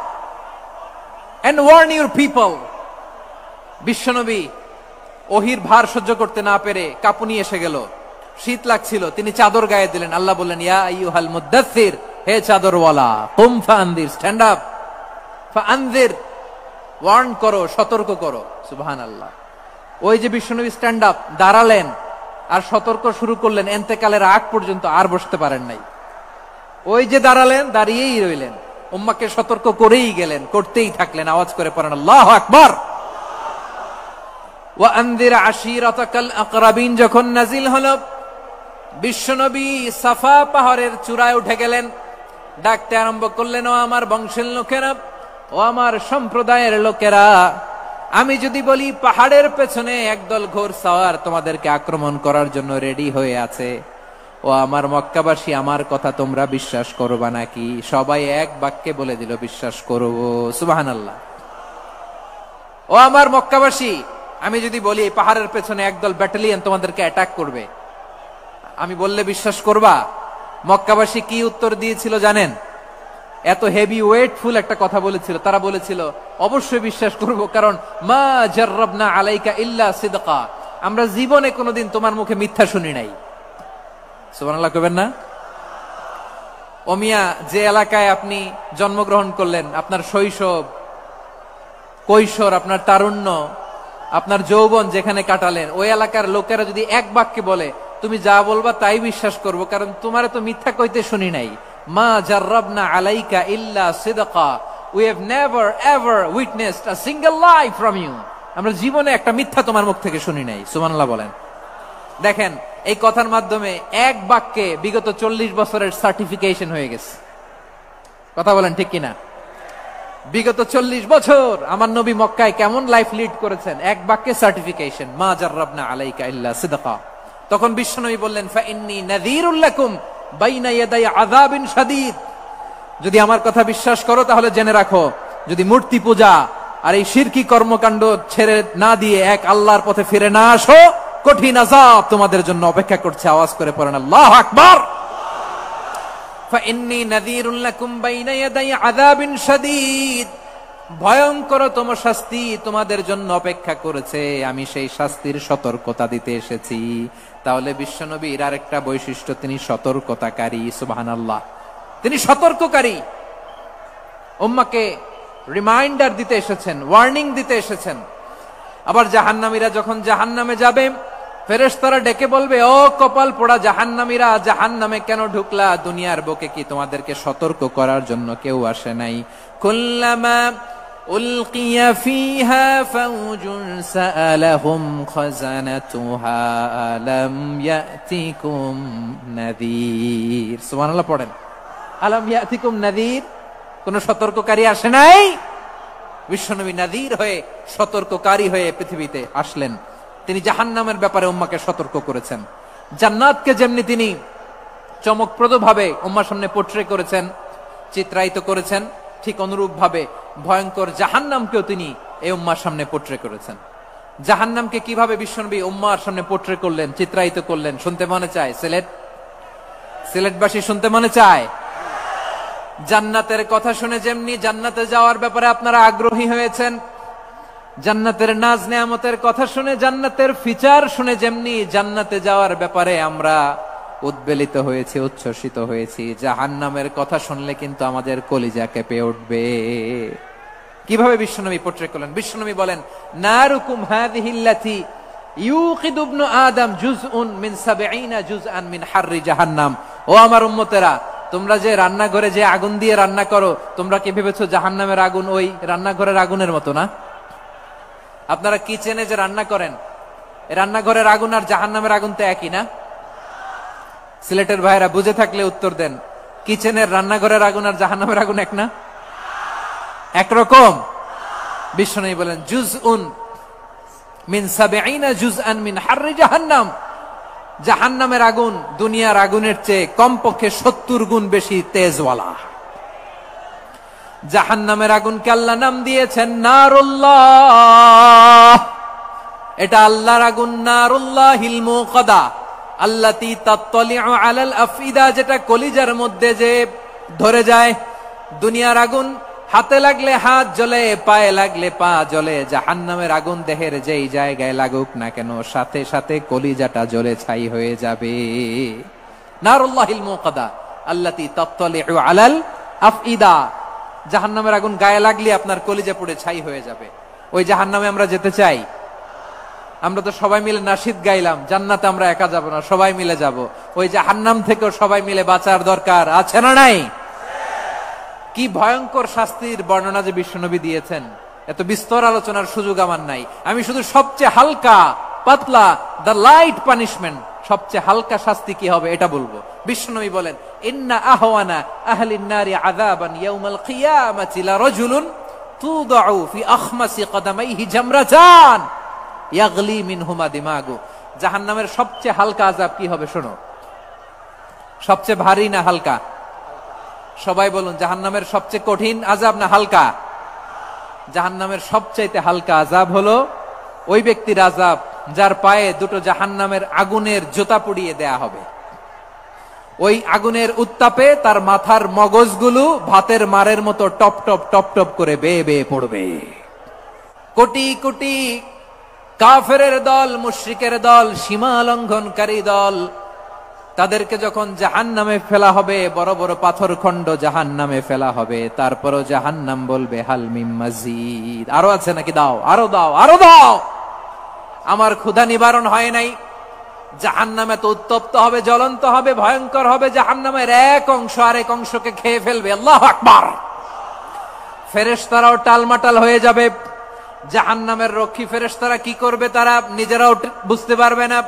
and warn your people. বিশ্বনবী ওহির ভার সহ্য করতে না পেরে কাঁপুনি এসে গেল, শীত লাগছিল, তিনি চাদর গায়ে দিলেন। আল্লাহ বললেন, ইয়া আইয়ুহাল মুদ্দাসসির, হে চাদরওয়ালা, কুম ফাআনযির, স্ট্যান্ড আপ, ফাআনযির, ওয়ার্ন করো, সতর্ক করো। সুবহানাল্লাহ। ওই যে বিশ্বনবী স্ট্যান্ড আপ, দাঁড়ালেন আর সতর্ক শুরু করলেন, এন্তেকালের আগ পর্যন্ত আর বসতে পারেন নাই। ওই যে দাঁড়ালেন, দাঁড়িয়েই রইলেন, উম্মাকে সতর্ক করেই গেলেন, করতেই থাকলেন। আওয়াজ করে পড়েন আল্লাহু আকবার। ওয়া আনযির আশীরাতাকাল আকরাবিন যখন নাজিল হলো, বিশ্বনবী সাফা পাহাড়ের চূড়ায় উঠে গেলেন, ডাকতে আরম্ভ করলেন, ও আমার বংশের লোকেরা, ও আমার সম্প্রদায়ের লোকেরা, আমি যদি বলি পাহাড়ের পেছনে একদল ঘোড়সাওয়ার তোমাদেরকে আক্রমণ করার জন্য রেডি হয়ে আছে, ও আমার মক্কাবাসী, আমার কথা তোমরা বিশ্বাস করবা নাকি? সবাই এক বাক্যে বলে দিল, বিশ্বাস করব। সুবহানাল্লাহ। ও আমার মক্কাবাসী, আমি যদি বলি এই পাহাড়ের পেছনে একদল ব্যাটালিয়ন তোমাদেরকে অ্যাটাক করবে, আমি বললে বিশ্বাস করবা? মক্কাবাসী কি উত্তর দিয়েছিল জানেন? এত হেভি ওয়েটফুল একটা কথা বলেছিল। তারা বলেছিল, অবশ্যই বিশ্বাস করব, কারণ মা জাররাবনা আলাইকা ইল্লা সিদকা, আমরা জীবনে কোনোদিন তোমার মুখে মিথ্যা শুনি নাই। সুবহানাল্লাহ কইবেন না? ও মিয়া, যে এলাকায় আপনি জন্মগ্রহণ করলেন, আপনার শৈশব, কৈশোর, আপনার তারুণ্য, আপনার যৌবন যেখানে কাটালেন, ওই এলাকার লোকেরা যদি এক বাক্যে বলে তুমি যা বলবা তাই বিশ্বাস করব, কারণ তোমারে তো মিথ্যা কইতে শুনি নাই। মা জাররাবনা আলাইকা ইল্লা সিদকা, we have never ever witnessed a single lie from you, আমরা জীবনে একটা মিথ্যা তোমার মুখ থেকে শুনি নাই। সুবহানাল্লাহ বলেন। দেখেন, এই কথার মাধ্যমে এক বাক্যে বিগত 40 বছরের সার্টিফিকেশন হয়ে গেছে। কথা বলেন ঠিক কিনা? বিগত 40 বছর আমার নবী মক্কায় কেমন লাইফ লিড করেছেন, এক বাক্যে সার্টিফিকেশন, মা জাররাবনা আলাইকা ইল্লা সিদকা। তখন বিশ্বনবী বললেন, ফাইন্নী নাযীরুল লাকুম বাইনা ইয়াদাই আযাবিন শাদীদ, যদি আমার কথা বিশ্বাস করো তাহলে জেনে রাখো, যদি মূর্তি পূজা আর এই শিরকি কর্মকাণ্ড ছেড়ে না দিয়ে এক আল্লাহর পথে ফিরে না আসো, কঠিন আযাব তোমাদের জন্য অপেক্ষা করছে। আওয়াজ করে পড়েন আল্লাহু আকবার। ফাইন্নী নাযীরুল লাকুম বাইনা ইয়াদাই আযাবিন শাদীদ, ভয়ঙ্করতম শাস্তি তোমাদের জন্য অপেক্ষা করেছে, আমি সেই শাস্তির সতর্কতা দিতে এসেছি। তাহলে বিশ্বনবীর আরেকটা বৈশিষ্ট্য, তিনি সতর্কতাকারী। সুবহানাল্লাহ। তিনি সতর্ককারী, উম্মাকে রিমাইন্ডার দিতে এসেছেন, ওয়ার্নিং দিতে এসেছেন। আবার জাহান্নামীরা যখন জাহান্নামে যাবে, ফেরেশতারা ডেকে বলবে, ও কপাল পোড়া জাহান্নামীরা, জাহান্নামে কেন ঢুকলা? দুনিয়ার বুকে কি তোমাদেরকে সতর্ক করার জন্য কেউ আসে নাই? কুল্লামা উলকিয়া ফিহা ফাউজুন সাআলাহুম খাযানাতুহা আলাম ইয়াতিকুম নাযীর। সুবহানাল্লাহ পড়েন। আলাম ইয়াতিকুম নাযীর, কোন সতর্ককারী আসে নাই? বিশ্বনবী নাযীর হয়ে, সতর্ককারী হয়ে পৃথিবীতে আসলেন। তিনি জাহান্নামের ব্যাপারে উম্মাকে সতর্ক করেছেন। জান্নাতকে যেমনি তিনি চমকপ্রদ ভাবে উম্মার সামনে পোট্রে করেছেন, চিত্রায়িত করেছেন, ঠিক অনুরূপ ভাবে ভয়ঙ্কর জাহান্নামকেও তিনি এই উম্মার সামনে পোট্রে করেছেন। জাহান্নামকে কিভাবে বিশ্বনবী উম্মার সামনে পোট্রে করলেন, চিত্রায়িত করলেন, শুনতে মনে চায়? সিলেটবাসী শুনতে মনে চায়? জান্নাতের কথা শুনে যেমনি জান্নাতে যাওয়ার ব্যাপারে আপনারা আগ্রহী হয়েছেন, জান্নাতের নাজ নেয়ামতের কথা শুনে, জান্নাতের ফিচার শুনে যেমনি জান্নাতে যাওয়ার ব্যাপারে আমরা উদ্বেলিত হয়েছি, উচ্ছ্বসিত হয়েছি, জাহান্নামের কথা শুনলে কিন্তু আমাদের কলিজা কেঁপে উঠবে। কিভাবে বিশ্বনবী পোট্রে করলেন? বিশ্বনবী বলেন, নারুকুম হাযিহিল্লাতী ইউকিদু ইবনু আদম জুজউন মিন ৭০ জুজআন মিন হাররি জাহান্নাম। ও আমার উম্মতেরা, তোমরা যে রান্নাঘরে যে আগুন দিয়ে রান্না করো, তোমরা কি ভেবেছো জাহান্নামের আগুন ওই রান্নাঘরের আগুনের মতো না? আপনারা কিচেনে যে রান্না করেন, রান্নাঘরের আগুন আর জাহান্নামের আগুন তো একই না? সিলেটের ভাইরা বুঝে থাকলে উত্তর দেন, কিচেনের রান্নাঘরের আগুন আর জাহান্নামের আগুন এক না? একরকম? বিশ্বনবী বলেন, জুজউন মিন ৭০ জুজআন মিন হাররি জাহান্নাম। জাহান্নামের আগুন দুনিয়ার আগুনের চেয়ে কমপক্ষে ৭০ গুণ বেশি তেজওয়ালা। জাহান্নামের আগুনকে আল্লাহ নাম দিয়েছেন নারুল্লাহ। এটা আল্লাহর আগুন, নারুল্লাহিল মুকাদা আল্লাতী তাত্তালিউ আলাল আফইদা, যেটা কলিজার মধ্যে যে ধরে যায়। দুনিয়ার আগুন হাতে লাগলে হাত জ্বলে, পায়ে লাগলে পা জ্বলে। জাহান্নামের আগুন দেহের যেই জায়গায় লাগুক না কেন, সাথে সাথে কলিজাটা জ্বলে ছাই হয়ে যাবে। নারুল্লাহিল মুকাদা আল্লাতী তাত্তালিউ আলাল আফইদা। জাহান্নামের আগুন গায়ে লাগলে আপনার কলিজা পুড়ে ছাই হয়ে যাবে। ওই জাহান্নামে আমরা যেতে চাই? আমরা তো সবাই মিলে নাশিদ গাইলাম, জান্নাতে আমরা একা যাব না, সবাই মিলে যাব। ওই জাহান্নাম থেকেও সবাই মিলে বাঁচার দরকার আছে না নাই? কি ভয়ঙ্কর শাস্তির বর্ণনা যে বিশ্বনবী দিয়েছেন, এত বিস্তর আলোচনার সুযোগ আমার নাই। আমি শুধু সবচেয়ে হালকা পাতলা, দ্য লাইট পানিশমেন্ট, সবচেয়ে হালকা শাস্তি কি হবে এটা বলবো। বিশ্বনবী বলেন, ইন্না আহওয়ানা আহলিন নারি আযাবান ইয়াউমাল কিয়ামাতি লারাজুলুন তুদাউ ফি আখমাসি কদামাইহি জামরাতান ইয়াগলি মিনহুমা দিমাগু। জাহান্নামের সবচেয়ে হালকা আযাব কি হবে শোনো। সবচেয়ে ভারী না হালকা? সবাই বলুন, জাহান্নামের সবচেয়ে কঠিন আযাব না হালকা? জাহান্নামের সবচাইতে হালকা আযাব হলো ওই ব্যক্তির আযাব যার পায়ে দুটো জাহান্নামের আগুনের জুতা পুড়িয়ে দেয়া হবে। ওই আগুনের উত্তাপে তার মাথার মগজগুলো ভাতের মারের মতো টপ টপ টপ টপ করে বেয়ে বেয়ে পড়বে। কোটি কোটি কাফেরের দল, মুশরিকের দল, সীমা লঙ্ঘনকারী দল, তাদেরকে যখন জাহান্নামে ফেলা হবে, বড় বড় পাথর খণ্ড জাহান্নামে ফেলা হবে, তারপরও জাহান্নাম বলবে হাল মিম মাজিদ, আরো আছে নাকি? দাও, আরো দাও, আরো দাও। আমার ক্ষুধা নিবারণ হয় নাই। জাহান্নামে তো উত্তপ্ত হবে, জ্বলন্ত হবে, ভয়ঙ্কর হবে। জাহান্নামের এক অংশ আরেক অংশকে খেয়ে ফেলবে। আল্লাহু আকবার। ফেরেশতারাও টালমাটাল হয়ে যাবে। জাহান্নামের রক্ষী ফেরেশতারা কি করবে তারা নিজেরাও বুঝতে পারবে না।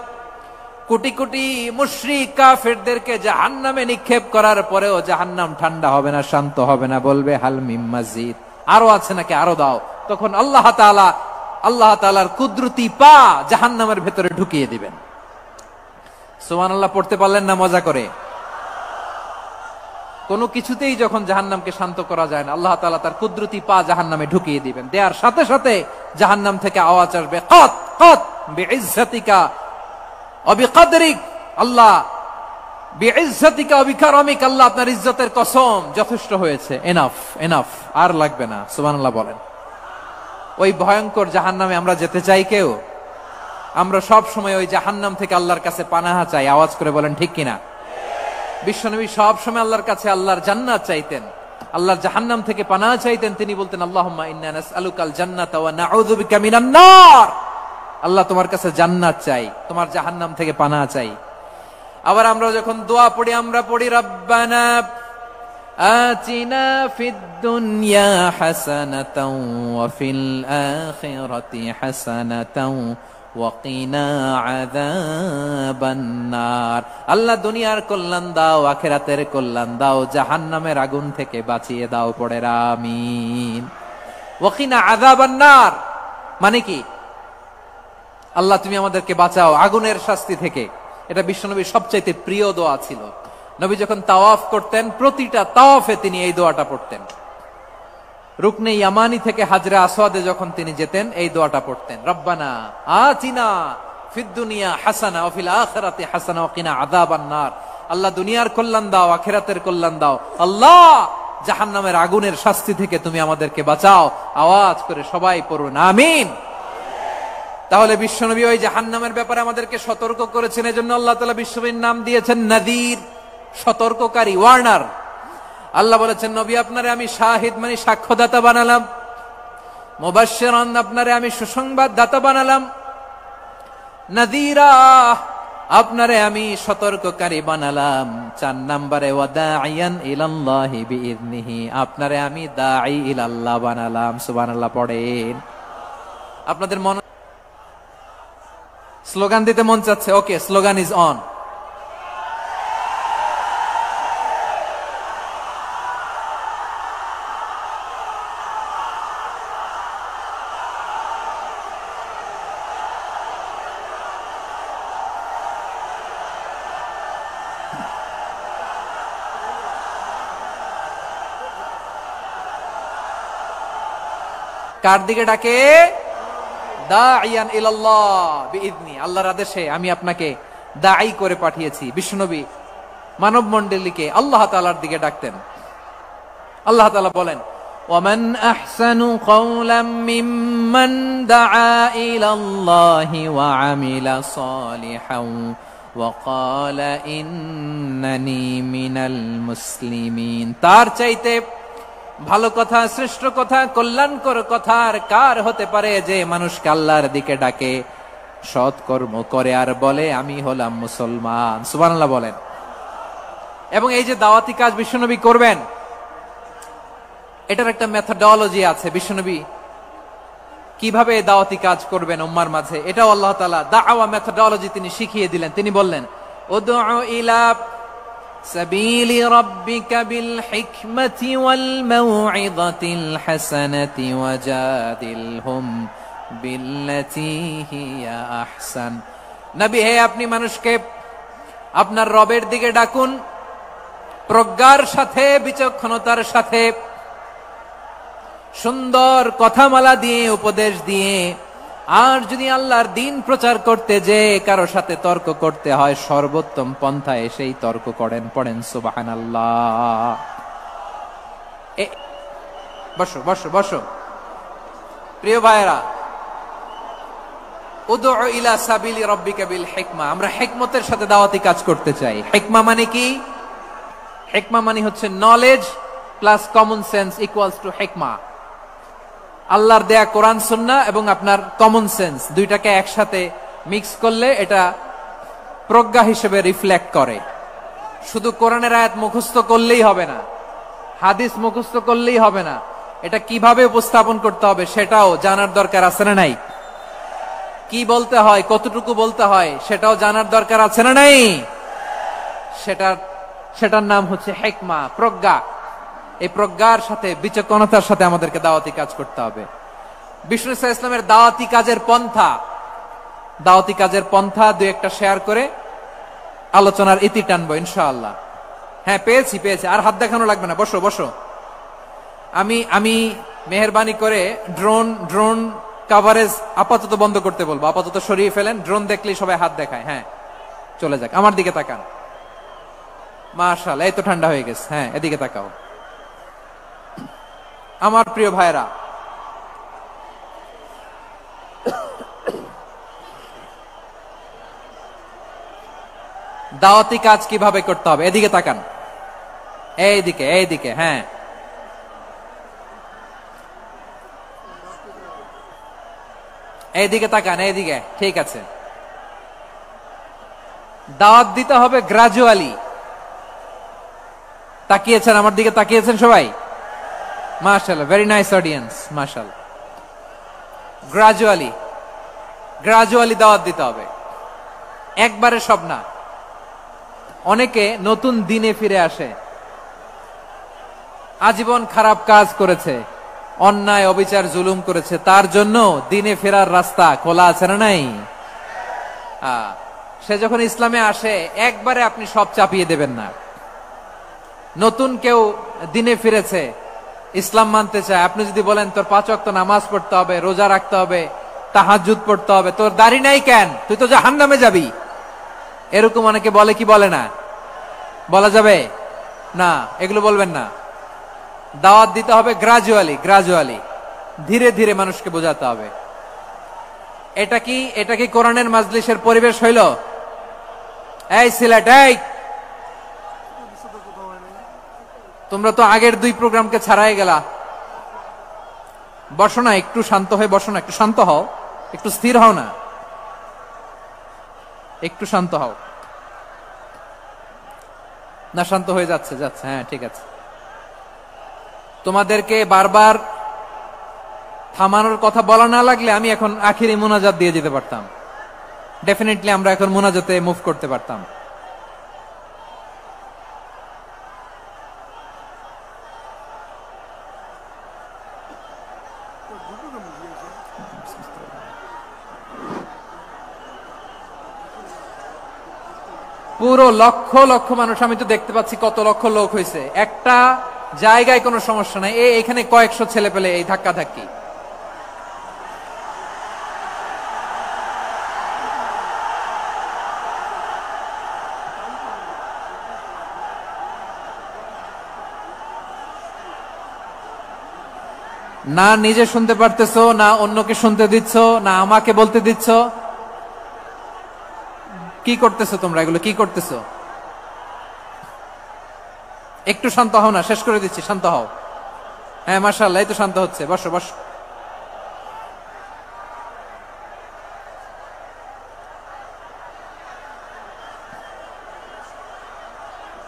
কোটি কোটি মুশরিক কাফেরদেরকে জাহান্নামে নিক্ষেপ করার পরেও জাহান্নাম ঠান্ডা হবে না, শান্ত হবে না, বলবে হাল মিম মাজিদ, আরো আছে নাকি? আরো দাও। তখন আল্লাহ তাআলার কুদরতি পা জাহান্নামের ভেতরে ঢুকিয়ে দিবেন। সুবহানাল্লাহ পড়তে পারলেন না মজা করে? কোনো কিছুতেই যখন জাহান্নামকে শান্ত করা যায় না, আল্লাহ তাআলা তার কুদরতি পা জাহান্নামে ঢুকিয়ে দিবেন। দেয়ার সাথে সাথে জাহান্নাম থেকে আওয়াজ আসবে, কাত কাত বিইজ্জাতিকা ওয়া বিকদরিক। আল্লাহ বিইজ্জাতিকা ওয়া বিকারামিক, আল্লাহ আপনার ইজ্জতের কসম, যথেষ্ট হয়েছে, এনাফ এনাফ, আর লাগবে না। সুবহানাল্লাহ বলেন। ওই ভয়ঙ্কর জাহান্নামে আমরা যেতে চাই কেউ? আমরা সব সময় ওই জাহান্নাম থেকে আল্লাহর কাছে পানাহা চাই। আওয়াজ করে বলেন ঠিক কিনা? বিশ্বনবী সব সময় আল্লাহর কাছে আল্লাহর জান্নাত চাইতেন, আল্লাহর জাহান্নাম থেকে পানাহা চাইতেন। তিনি বলতেন, আল্লাহুম্মা ইন্না নাসআলুকাল জান্নাতা ওয়া নাউযু বিকা মিনান নার। আল্লাহ তোমার কাছে জান্নাত চাই, তোমার জাহান্নাম থেকে পানাহা চাই। আবার আমরা যখন দোয়া পড়ি, আমরা পড়ি রব্বানা আতিনা ফিদ দুনিয়া হাসানাতাও ওয়া ফিল আখিরাতি হাসানাতাও ওয়া কিনা আযাবান নার। আল্লাহ দুনিয়ার কল্যাণ দাও, আখিরাতের কল্যাণ দাও, জাহান্নামের আগুন থেকে বাঁচিয়ে দাও। পড়ে আমিন। ওয়া কিনা আযাবান নার মানে কি? আল্লাহ তুমি আমাদেরকে বাঁচাও আগুনের শাস্তি থেকে। এটা বিশ্বনবীর সবচাইতে প্রিয় দোয়া ছিল। নবী যখন তাওয়াফ করতেন, প্রতিটা তাওয়াফে তিনি এই দোয়াটা পড়তেন। রুকনে ইয়ামানি থেকে হাজরে আসওয়াদে যখন তিনি যেতেন, এই দোয়াটা পড়তেন, রব্বানা আতিনা ফিদ দুনিয়া হাসানা ওয়া ফিল আখিরাতি হাসানা ওয়া কিনা আযাবান নার। আল্লাহ দুনিয়ার কল্যাণ দাও, আখিরাতের কল্যাণ দাও। আল্লাহ জাহান্নামের আগুনের শাস্তি থেকে তুমি আমাদেরকে বাঁচাও। আওয়াজ করে সবাই পড়ুন আমিন। তাহলে বিশ্বনবী ওই জাহান্নামের ব্যাপারে আমাদেরকে সতর্ক করেছেন, এজন্য আল্লাহ তাআলা বিশ্বনবীর নাম দিয়েছেন নাযীর, সতর্ককারী, ওয়ার্নার। আল্লাহ বলেছেন নবী আপনারে আমি শাহিদ মানে সাক্ষ্যদাতা বানালাম, মুবাশশিরান আপনারে আমি সুসংবাদ দাতা বানালাম, নাযীরা আপনারে আমি সতর্ককারী বানালাম। 4 নম্বরে ওয়াদাইয়ান ইলাল্লাহি বিইذনিহি, আপনারে আমি দাঈ ইলাল্লাহ বানালাম। সুবহানাল্লাহ পড়েন। আপনাদের মন স্লোগান দিতে মন চাচ্ছে? ওকে, স্লোগান ইজ অন। কার দিকে ডাকে? দাঈয়ান ইলাল্লাহ বিইذনি, আল্লাহর আদেশে আমি আপনাকে দাঈ করে পাঠিয়েছি। বিশ্বনবী মানব মণ্ডলীকে আল্লাহ তাআলার দিকে ডাকতেন। আল্লাহ তাআলা বলেন ওয়ামান আহসানু কাওলাম মিম্মান দাআ ইলাল্লাহি ওয়া আমিলা সালিহান ওয়া ক্বালা ইন্নানি মিনাল মুসলিমিন। তার চাইতে ভালো কথা, শ্রেষ্ঠ কথা, কল্যাণকর কথা আর কার হতে পারে যে মানুষকে আল্লাহর দিকে ডাকে, সৎকর্ম করে আর বলে আমি হলাম মুসলমান। সুবহানাল্লাহ বলেন। এবং এই যে দাওয়াতি কাজ বিশ্বনবী করবেন, এটার একটা মেথডোলজি আছে। বিশ্বনবী কিভাবে দাওয়াতি কাজ করবেন উম্মার মাঝে, এটাও আল্লাহ তাআলা দাওয়া মেথডোলজি তিনি শিখিয়ে দিলেন। তিনি বললেন উদউ ইলা সাবিলি রাব্বিকা বিল হিকমাতি ওয়াল মাউইযাতিল হাসানাতি ওয়াজাদিলহুম বিল্লাতী হিয়া আহসান। নবী হে, আপনি মানুষকে আপনার রবের দিকে ডাকুন প্রজ্ঞার সাথে, বিচক্ষণতার সাথে, সুন্দর কথামালা দিয়ে, উপদেশ দিয়ে। আর যদি আল্লাহর দ্বীন প্রচার করতে যে কারো সাথে তর্ক করতে হয়, সর্বোত্তম পন্থায় সেই তর্ক করেন। পড়েন সুবহানাল্লাহ। বসো বসো বসো প্রিয় ভাইয়েরা, উদউ ইলা সাবিলি রাব্বিকা বিল হিকমা, আমরা হিকমতের সাথে দাওয়াতি কাজ করতে চাই। হিকমা মানে কি? হিকমা মানে হচ্ছে knowledge plus common sense equals to হিকমা। আল্লাহর দেয়া কোরআন সুন্নাহ এবং আপনার কমন সেন্স দুইটাকে একসাথে মিক্স করলে এটা প্রজ্ঞা হিসেবে রিফ্লেক্ট করে। শুধু কোরআনের আয়াত মুখস্থ করলেই হবে না, হাদিস মুখস্থ করলেই হবে না, এটা কিভাবে উপস্থাপন করতে হবে সেটাও জানার দরকার আছে না নাই? কি বলতে হয়, কতটুকু বলতে হয় সেটাও জানার দরকার আছে না নাই? সেটার নাম হচ্ছে হিকমা, প্রজ্ঞা। এই প্রজ্ঞার সাথে, বিচক্ষণতার সাথে আমাদেরকে দাওয়াতি কাজ করতে হবে। বিষ্ণু ইসলামের দাওয়াতি কাজের পন্থা দুই একটা শেয়ার করে আলোচনার ইতি টানবো ইনশাআল্লাহ। হ্যাঁ, পেয়েছি। আর হাত দেখানো লাগবে না, বসো বসো। আমি মেহেরবানি করে ড্রোন কভারেজ আপাতত বন্ধ করতে বলবো, আপাতত সরিয়ে ফেলেন। ড্রোন দেখলেই সবাই হাত দেখায়। হ্যাঁ, চলে যাক, আমার দিকে তাকান। মাশাআল্লাহ, এই তো ঠান্ডা হয়ে গেছে। হ্যাঁ, এদিকে তাকাও। আমার প্রিয় ভাইরা, দাওয়াতি কাজ কিভাবে করতে হবে এদিকে তাকান। এইদিকে। হ্যাঁ, এইদিকে তাকান, এইদিকে। ঠিক আছে। দাওয়াত দিতে হবে গ্রাজুয়ালি। তাকিয়েছেন আমার দিকে? তাকিয়েছেন সবাই? মাশাআল্লাহ, ভেরি নাইস অডিয়েন্স, মাশাআল্লাহ। গ্রাজুয়ালি দাওয়াত দিতে হবে, একবারে সব না। অনেকে নতুন দিনে ফিরে আসে, আজীবন খারাপ কাজ করেছে, অন্যায় অবিচার জুলুম করেছে, তার জন্য দিনে ফেরার রাস্তা খোলা আছে না নাই? সে যখন ইসলামে আসে একবারে আপনি সব চাপিয়ে দেবেন না। নতুন কেউ দিনে ফিরেছে, ইসলাম মানতে চায়, আপনি যদি বলেন তোর 5 ওয়াক্ত নামাজ পড়তে হবে, রোজা রাখতে হবে, তাহাজ্জুদ পড়তে হবে, তোর দাড়ি নাই কেন, তুই তো জাহান্নামে যাবি, এরকম অনেকে বলে কি বলে না? বলা যাবে না, এগুলো বলবেন না। দাওয়াত দিতে হবে গ্রাজুয়ালি, ধীরে ধীরে মানুষকে বোঝাতে হবে। এটা কি কোরআনের মাজলিসের পরিবেশ হইল? এই সিলেট, এই তোমরা তো আগের 2 প্রোগ্রামকে ছাড়াই গেলা। বসো না, একটু শান্ত হয়ে বসো না, একটু শান্ত হও, একটু স্থির হও না, একটু শান্ত হও না। শান্ত হয়ে যাচ্ছে, হ্যাঁ ঠিক আছে। তোমাদেরকে বারবার থামানোর কথা বলা না লাগলে আমি এখন আখিরি মুনাজাত দিয়ে যেতে পারতাম। ডেফিনেটলি আমরা এখন মুনাজাতে মুভ করতে পারতাম। পুরো লক্ষ লক্ষ মানুষ, আমি তো দেখতে পাচ্ছি কত লক্ষ লোক হয়েছে। একটা জায়গায় কোনো সমস্যা নাই, এখানে কয়েকশো ছেলে পেলে এই ধাক্কা ধাক্কি। না নিজে শুনতে পারতেছো, না অন্যকে শুনতে দিচ্ছ, না আমাকে বলতে দিচ্ছ। কি করতেছো তোমরা? এগুলো কি করতেছো? একটু শান্ত হও না, শেষ করে দিচ্ছি, শান্ত হও। হ্যাঁ মাশাআল্লাহ, এই তো শান্ত হচ্ছে। বসো বসো।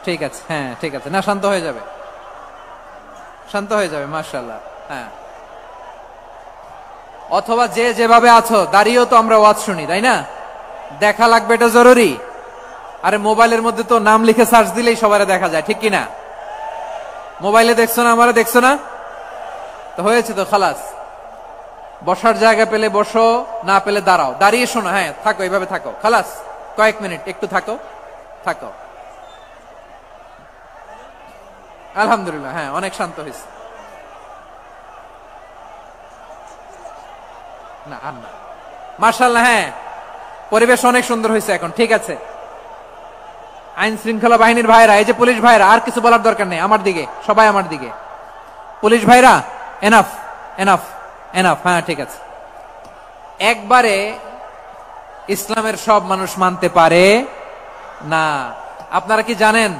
ঠিক আছে, হ্যাঁ ঠিক আছে, না শান্ত হয়ে যাবে, শান্ত হয়ে যাবে, মাশাআল্লাহ। হ্যাঁ, অথবা যে যেভাবে আছো দাঁড়িয়েও তো আমরা ওয়াজ শুনি, তাই না? দেখা লাগবে, এটা জরুরি। আরে মোবাইলের মধ্যে তো নাম লিখে সার্চ দিলেই সবারে দেখা যায়, ঠিক কিনা? মোবাইলে দেখছো না, আমারে দেখছো না, তো হয়েছে তো, খালাস। বসার জায়গা পেলে বসো, না পেলে দাঁড়াও, দাঁড়িয়ে শোনো। হ্যাঁ থাকো, এইভাবে থাকো, খালাস। কয়েক মিনিট একটু থাকো, থাকো। আলহামদুলিল্লাহ, হ্যাঁ অনেক শান্ত হয়েছে। না আর না, মাশাআল্লাহ, হ্যাঁ পরিবেশ অনেক সুন্দর হয়েছে এখন, ঠিক আছে। আইন শৃঙ্খলা বাহিনীর ভাইরা, এই যে পুলিশ ভাইরা, আর কিছু বলার দরকার নেই, আমার দিকে সবাই, আমার দিকে। পুলিশ ভাইরা, এনাফ এনাফ এনাফ, হ্যাঁ ঠিক আছে। একবারে ইসলামের সব মানুষ মানতে পারে না। আপনারা কি জানেন